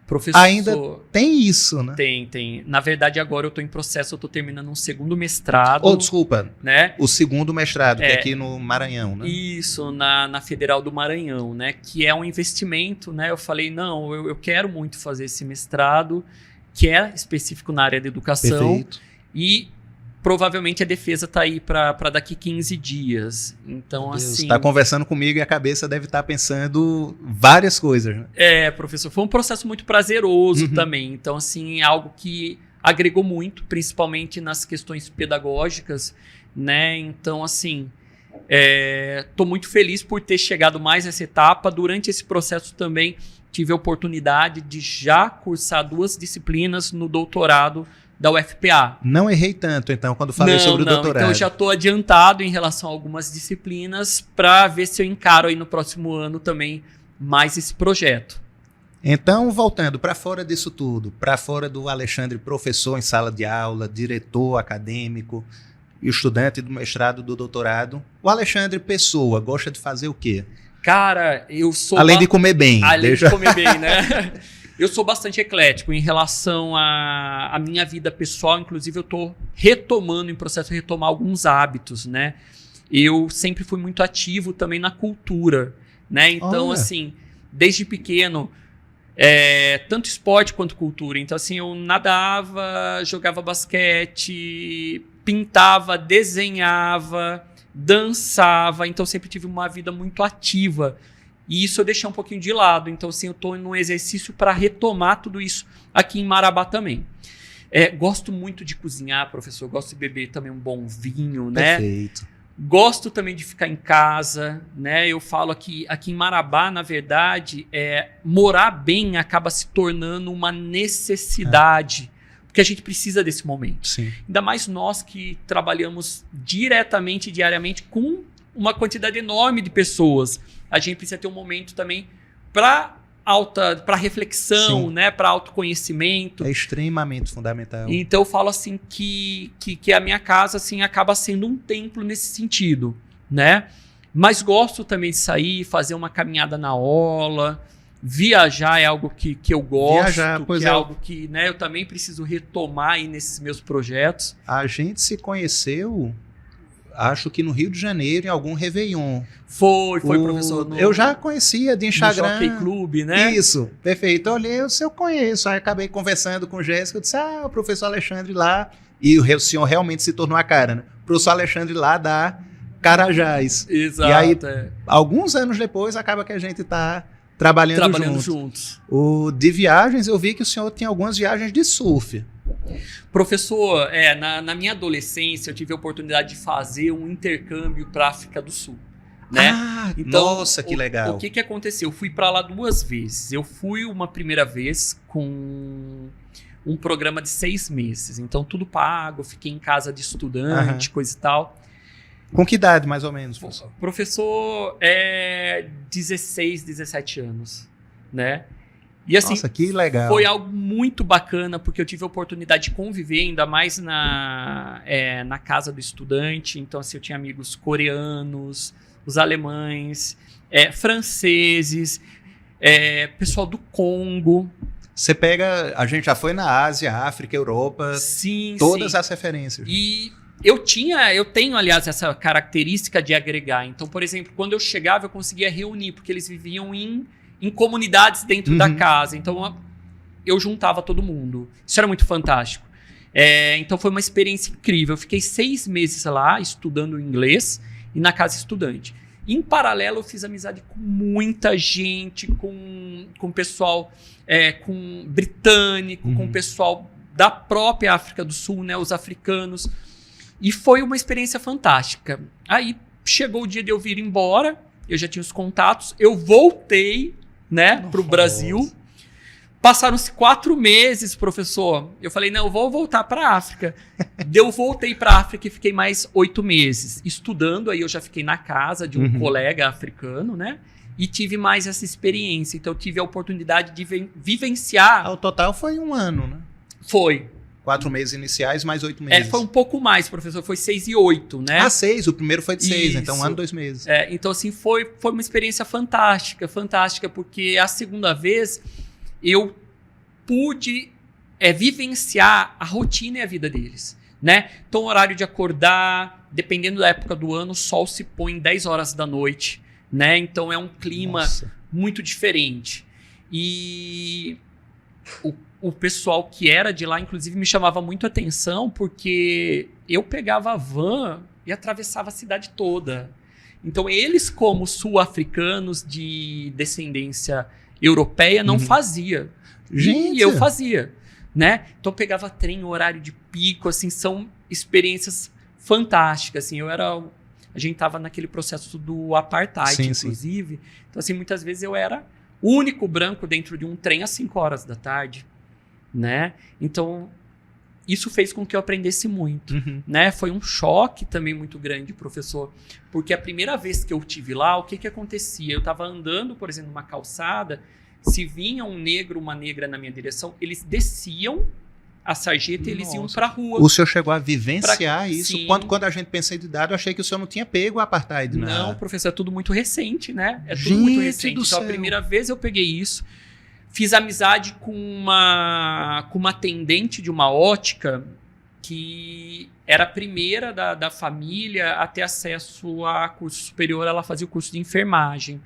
Professor, ainda tem isso, né? Tem. Na verdade, agora eu estou em processo, eu estou terminando um segundo mestrado. Desculpa, né? O segundo mestrado, que é aqui no Maranhão, né? Isso, na Federal do Maranhão, né? Que é um investimento, né? Eu falei, não, eu quero muito fazer esse mestrado, que é específico na área da educação. Perfeito. E provavelmente a defesa está aí para daqui 15 dias. Então, assim... Você está conversando comigo e a cabeça deve estar pensando várias coisas, né? Professor, foi um processo muito prazeroso também. Então, assim, é algo que agregou muito, principalmente nas questões pedagógicas, né? Então, assim, estou muito feliz por ter chegado mais nessa etapa. Durante esse processo também tive a oportunidade de já cursar 2 disciplinas no doutorado da UFPA. Não errei tanto, então, quando falei sobre o doutorado. Então eu já estou adiantado em relação a algumas disciplinas para ver se eu encaro aí no próximo ano também mais esse projeto. Então, voltando para fora disso tudo, para fora do Alexandre professor em sala de aula, diretor acadêmico e estudante do mestrado, do doutorado, o Alexandre pessoa gosta de fazer o quê? Cara, eu sou... Além de comer bem. De comer bem, né? Eu sou bastante eclético em relação à minha vida pessoal. Inclusive, eu estou retomando, em processo de retomar alguns hábitos, né? Eu sempre fui muito ativo também na cultura, né? Então, assim, desde pequeno, tanto esporte quanto cultura. Então, assim, eu nadava, jogava basquete, pintava, desenhava, dançava. Então, sempre tive uma vida muito ativa. E isso eu deixei um pouquinho de lado. Então, assim, eu estou num exercício para retomar tudo isso aqui em Marabá também. Gosto muito de cozinhar, professor. Gosto de beber também um bom vinho, né? Perfeito. Gosto também de ficar em casa, né? Eu falo aqui em Marabá, na verdade, morar bem acaba se tornando uma necessidade. Porque a gente precisa desse momento. Sim. Ainda mais nós que trabalhamos diretamente, diariamente, com uma quantidade enorme de pessoas. A gente precisa ter um momento também para reflexão, né? Para autoconhecimento. É extremamente fundamental. Então eu falo assim que a minha casa assim, acaba sendo um templo nesse sentido, né? Mas gosto também de sair, fazer uma caminhada na orla, Viajar é algo que eu gosto, Viajar, pois que é algo que, né, eu também preciso retomar aí nesses meus projetos. A gente se conheceu, acho que no Rio de Janeiro, em algum Réveillon. Foi, professor. Eu já conhecia de Instagram. No Jockey Club, né? Isso, perfeito. Eu olhei, eu conheço. Aí acabei conversando com o Jéssica, eu disse, o professor Alexandre lá. E o senhor realmente se tornou a cara, né? O professor Alexandre lá da Carajás. Exato. E aí, alguns anos depois, acaba que a gente está trabalhando juntos. De viagens, eu vi que o senhor tinha algumas viagens de surf. Professor, na minha adolescência, eu tive a oportunidade de fazer um intercâmbio para a África do Sul. Né? Então, nossa, que legal. O que aconteceu? Eu fui para lá 2 vezes. Eu fui uma primeira vez com um programa de 6 meses. Então, tudo pago, fiquei em casa de estudante, coisa e tal. Com que idade, mais ou menos, professor? Professor, 16, 17 anos, né? E assim, nossa, que legal. Foi algo muito bacana, porque eu tive a oportunidade de conviver, ainda mais na casa do estudante. Então, assim, eu tinha amigos coreanos, os alemães, franceses, pessoal do Congo. Você pega, a gente já foi na Ásia, África, Europa, sim, todas as referências. E eu tenho, aliás, essa característica de agregar. Então, por exemplo, quando eu chegava, eu conseguia reunir, porque eles viviam em comunidades dentro da casa. Então, eu juntava todo mundo. Isso era muito fantástico. Então, foi uma experiência incrível. Eu fiquei 6 meses lá, estudando inglês e na casa estudante. Em paralelo, eu fiz amizade com muita gente, com pessoal com britânico, com pessoal da própria África do Sul, né, os africanos. E foi uma experiência fantástica. Aí chegou o dia de eu vir embora, eu já tinha os contatos, eu voltei, né, para o Brasil. Passaram-se 4 meses, professor. Eu falei, não, eu vou voltar para a África. Eu voltei para a África e fiquei mais 8 meses estudando. Aí eu já fiquei na casa de um colega africano, né? E tive mais essa experiência. Então eu tive a oportunidade de vivenciar. Ao total foi 1 ano, né? Foi. 4 meses iniciais, mais 8 meses. Foi um pouco mais, professor. Foi 6 e 8, né? 6. O primeiro foi de 6, então 1 ano, 2 meses. Então, assim, foi uma experiência fantástica, porque a segunda vez eu pude vivenciar a rotina e a vida deles, né? Então, o horário de acordar, dependendo da época do ano, o sol se põe 10 horas da noite, né? Então, é um clima muito diferente. E o pessoal que era de lá, inclusive, me chamava muito a atenção, porque eu pegava a van e atravessava a cidade toda. Então, eles, como sul-africanos de descendência europeia, não fazia. Gente. E eu fazia, né? Então, eu pegava trem, horário de pico, assim, são experiências fantásticas, assim, a gente tava naquele processo do apartheid, inclusive. Sim. Então, assim, muitas vezes eu era o único branco dentro de um trem às 5 horas da tarde, né? Então, isso fez com que eu aprendesse muito, né? Foi um choque também muito grande, professor, porque a primeira vez que eu estive lá, o que acontecia? Eu estava andando, por exemplo, numa calçada, se vinha um negro, uma negra na minha direção, eles desciam a sarjeta e eles iam para a rua. O senhor chegou a vivenciar isso? Sim. Quando a gente pensa em idade, eu achei que o senhor não tinha pego o apartheid. Não, professor, é tudo muito recente, né? Tudo muito recente. Então, a primeira vez eu peguei isso, fiz amizade com uma atendente de uma ótica que era a primeira da família a ter acesso a curso superior. Ela fazia o curso de enfermagem.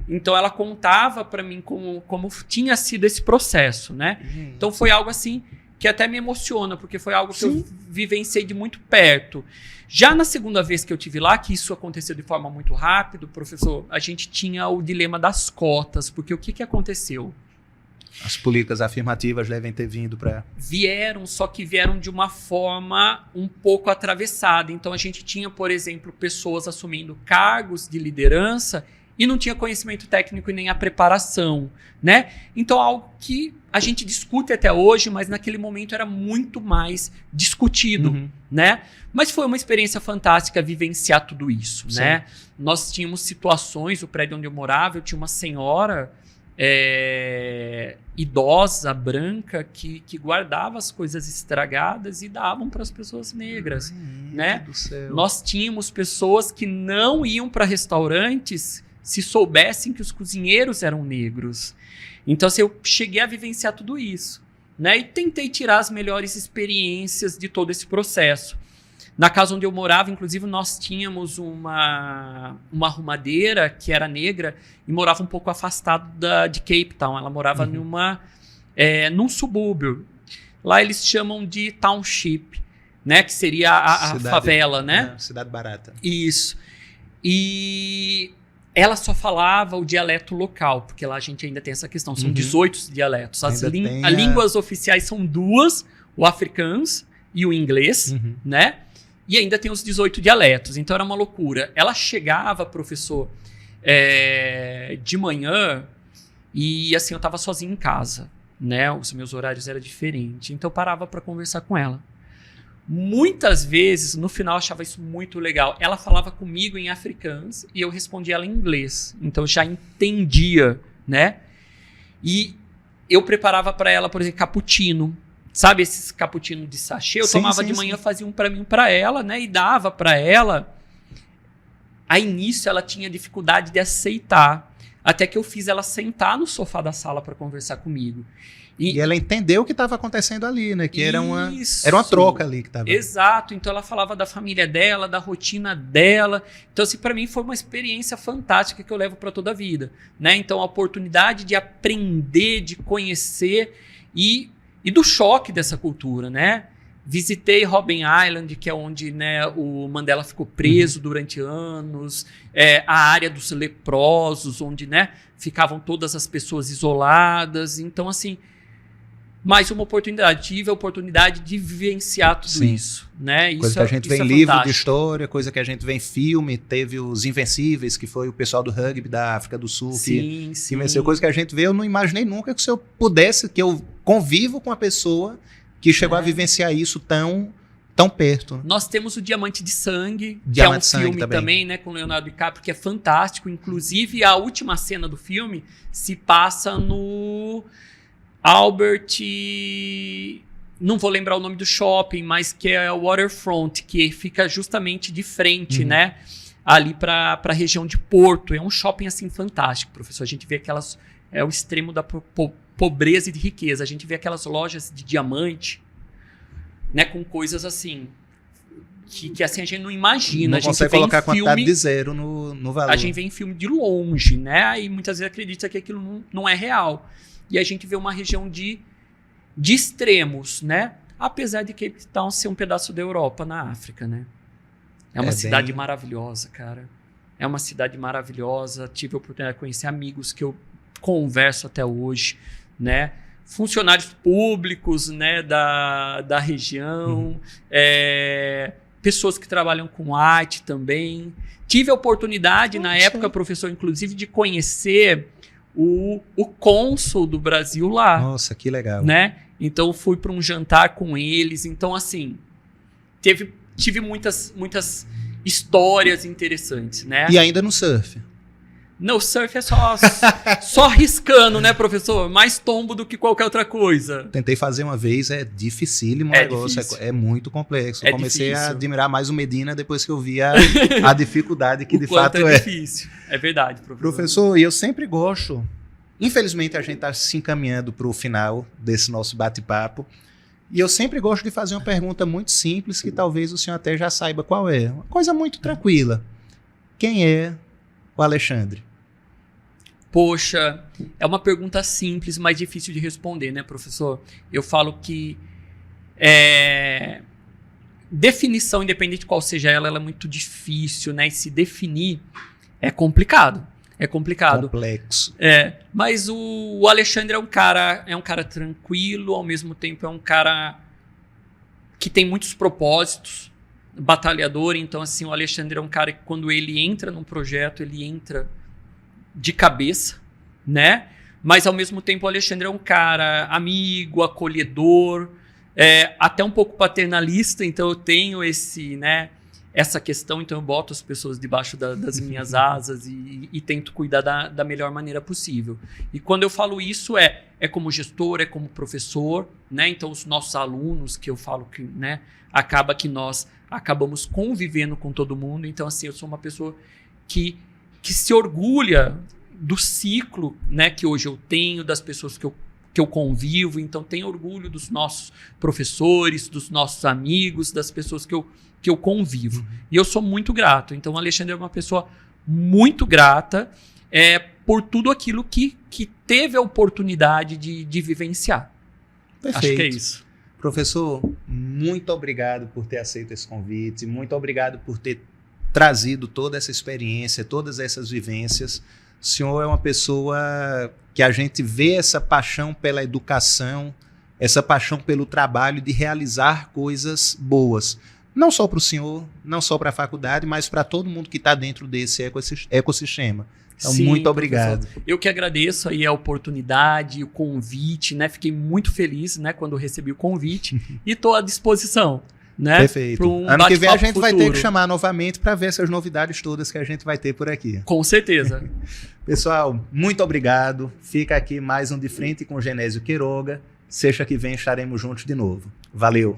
Então, ela contava para mim como tinha sido esse processo, né? Então, foi algo assim que até me emociona, porque foi algo que eu vivenciei de muito perto. Já na segunda vez que eu estive lá, que isso aconteceu de forma muito rápida, professor, a gente tinha o dilema das cotas, porque o que aconteceu? As políticas afirmativas devem ter vindo para... Vieram, só que vieram de uma forma um pouco atravessada. Então, a gente tinha, por exemplo, pessoas assumindo cargos de liderança e não tinha conhecimento técnico e nem a preparação, né? Então, algo que a gente discute até hoje, mas naquele momento era muito mais discutido, né? Mas foi uma experiência fantástica vivenciar tudo isso, né? Nós tínhamos situações, o prédio onde eu morava, eu tinha uma senhora idosa, branca, que guardava as coisas estragadas e davam para as pessoas negras, né? Nós tínhamos pessoas que não iam para restaurantes se soubessem que os cozinheiros eram negros. Então, assim, eu cheguei a vivenciar tudo isso, né? E tentei tirar as melhores experiências de todo esse processo. Na casa onde eu morava, inclusive, nós tínhamos uma arrumadeira que era negra e morava um pouco afastada de Cape Town. Ela morava num subúrbio. Lá eles chamam de township, né? Que seria a favela, né? Cidade barata. Isso. E ela só falava o dialeto local, porque lá a gente ainda tem essa questão. São 18 dialetos. As línguas oficiais são 2, o afrikaans e o inglês, né? E ainda tem os 18 dialetos. Então era uma loucura. Ela chegava, professor, de manhã e assim, eu estava sozinho em casa, né? Os meus horários eram diferentes. Então eu parava para conversar com ela. Muitas vezes, no final, eu achava isso muito legal. Ela falava comigo em afrikaans e eu respondia ela em inglês. Então eu já entendia, né? E eu preparava para ela, por exemplo, cappuccino. Sabe esses cappuccino de sachê? Eu tomava de manhã, fazia um para mim, para ela, né? E dava para ela. A início ela tinha dificuldade de aceitar. Até que eu fiz ela sentar no sofá da sala para conversar comigo. E ela entendeu o que estava acontecendo ali, né? Que era uma troca ali que estava. Exato. Então ela falava da família dela, da rotina dela. Então, assim, para mim foi uma experiência fantástica que eu levo para toda a vida, né? Então, a oportunidade de aprender, de conhecer e do choque dessa cultura, né? Visitei Robben Island, que é onde, né, o Mandela ficou preso durante anos, a área dos leprosos, onde, né, ficavam todas as pessoas isoladas. Então, assim, mais uma oportunidade. Tive a oportunidade de vivenciar tudo isso, né? Coisa que a gente vê em livro de história, coisa que a gente vê em filme. Teve os Invencíveis, que foi o pessoal do rugby da África do Sul, que venceu. Coisa que a gente vê, eu não imaginei nunca que se eu pudesse, que eu convivo com uma pessoa que chegou a vivenciar isso tão perto. Nós temos o Diamante de Sangue, que é um filme também, né, com Leonardo DiCaprio, que é fantástico. Inclusive, a última cena do filme se passa no Albert... Não vou lembrar o nome do shopping, mas que é o Waterfront, que fica justamente de frente, né, ali para a região de Porto. É um shopping, assim, fantástico, professor. A gente vê aquelas... É o extremo da pobreza e de riqueza. A gente vê aquelas lojas de diamante, né, com coisas assim que assim a gente não imagina. Não consegue colocar a quantidade de zero no valor. A gente vê em filme de longe, né? E muitas vezes acredita que aquilo não é real. E a gente vê uma região de extremos, né? Apesar de Cape Town ser um pedaço da Europa na África, né? É uma cidade maravilhosa, cara. É uma cidade maravilhosa. Tive a oportunidade de conhecer amigos que eu converso até hoje, né? Funcionários públicos, né, da região, pessoas que trabalham com arte também. Tive a oportunidade, na época, professor, inclusive, de conhecer o cônsul do Brasil lá. Nossa, que legal. Né? Então, fui para um jantar com eles. Então, assim, tive muitas histórias interessantes, né? E ainda no surf? Não, o surf é só riscando, né, professor? Mais tombo do que qualquer outra coisa. Tentei fazer uma vez, é dificílimo o negócio, é muito complexo. Eu comecei a admirar mais o Medina depois que eu vi a dificuldade que de fato é. Difícil. É verdade, professor. Professor, e eu sempre gosto... Infelizmente, a gente está se encaminhando para o final desse nosso bate-papo. E eu sempre gosto de fazer uma pergunta muito simples, que talvez o senhor até já saiba qual é. Uma coisa muito tranquila. Quem é o Alexandre? Poxa, é uma pergunta simples, mas difícil de responder, né, professor? Eu falo que definição, independente de qual seja ela é muito difícil, né? E se definir é complicado. É complicado. Complexo. Mas o Alexandre é um cara tranquilo, ao mesmo tempo é um cara que tem muitos propósitos, batalhador. Então, assim, o Alexandre é um cara que, quando ele entra num projeto, ele entra de cabeça, né? Mas, ao mesmo tempo, o Alexandre é um cara amigo, acolhedor, até um pouco paternalista. Então, eu tenho essa questão. Então, eu boto as pessoas debaixo das minhas asas e tento cuidar da melhor maneira possível. E quando eu falo isso, é como gestor, é como professor, né? Então, os nossos alunos, que eu falo que, né, acaba que nós acabamos convivendo com todo mundo. Então, assim, eu sou uma pessoa que que se orgulha do ciclo, né, que hoje eu tenho, das pessoas que eu convivo. Então, tenho orgulho dos nossos professores, dos nossos amigos, das pessoas que eu convivo. E eu sou muito grato. Então, o Alexandre é uma pessoa muito grata por tudo aquilo que teve a oportunidade de vivenciar. Perfeito. Acho que é isso. Professor, muito obrigado por ter aceito esse convite, muito obrigado por ter trazido toda essa experiência, todas essas vivências. O senhor é uma pessoa que a gente vê essa paixão pela educação, essa paixão pelo trabalho de realizar coisas boas. Não só para o senhor, não só para a faculdade, mas para todo mundo que está dentro desse ecossistema. Então, Sim, muito obrigado. Professor. Eu que agradeço aí a oportunidade, o convite, né? Fiquei muito feliz, né, quando eu recebi o convite e estou à disposição, né? Perfeito. Ano que vem a gente vai ter que chamar novamente para ver essas novidades todas que a gente vai ter por aqui. Com certeza. Pessoal, muito obrigado. Fica aqui mais um De Frente com Genésio Queiroga. Sexta que vem estaremos juntos de novo. Valeu!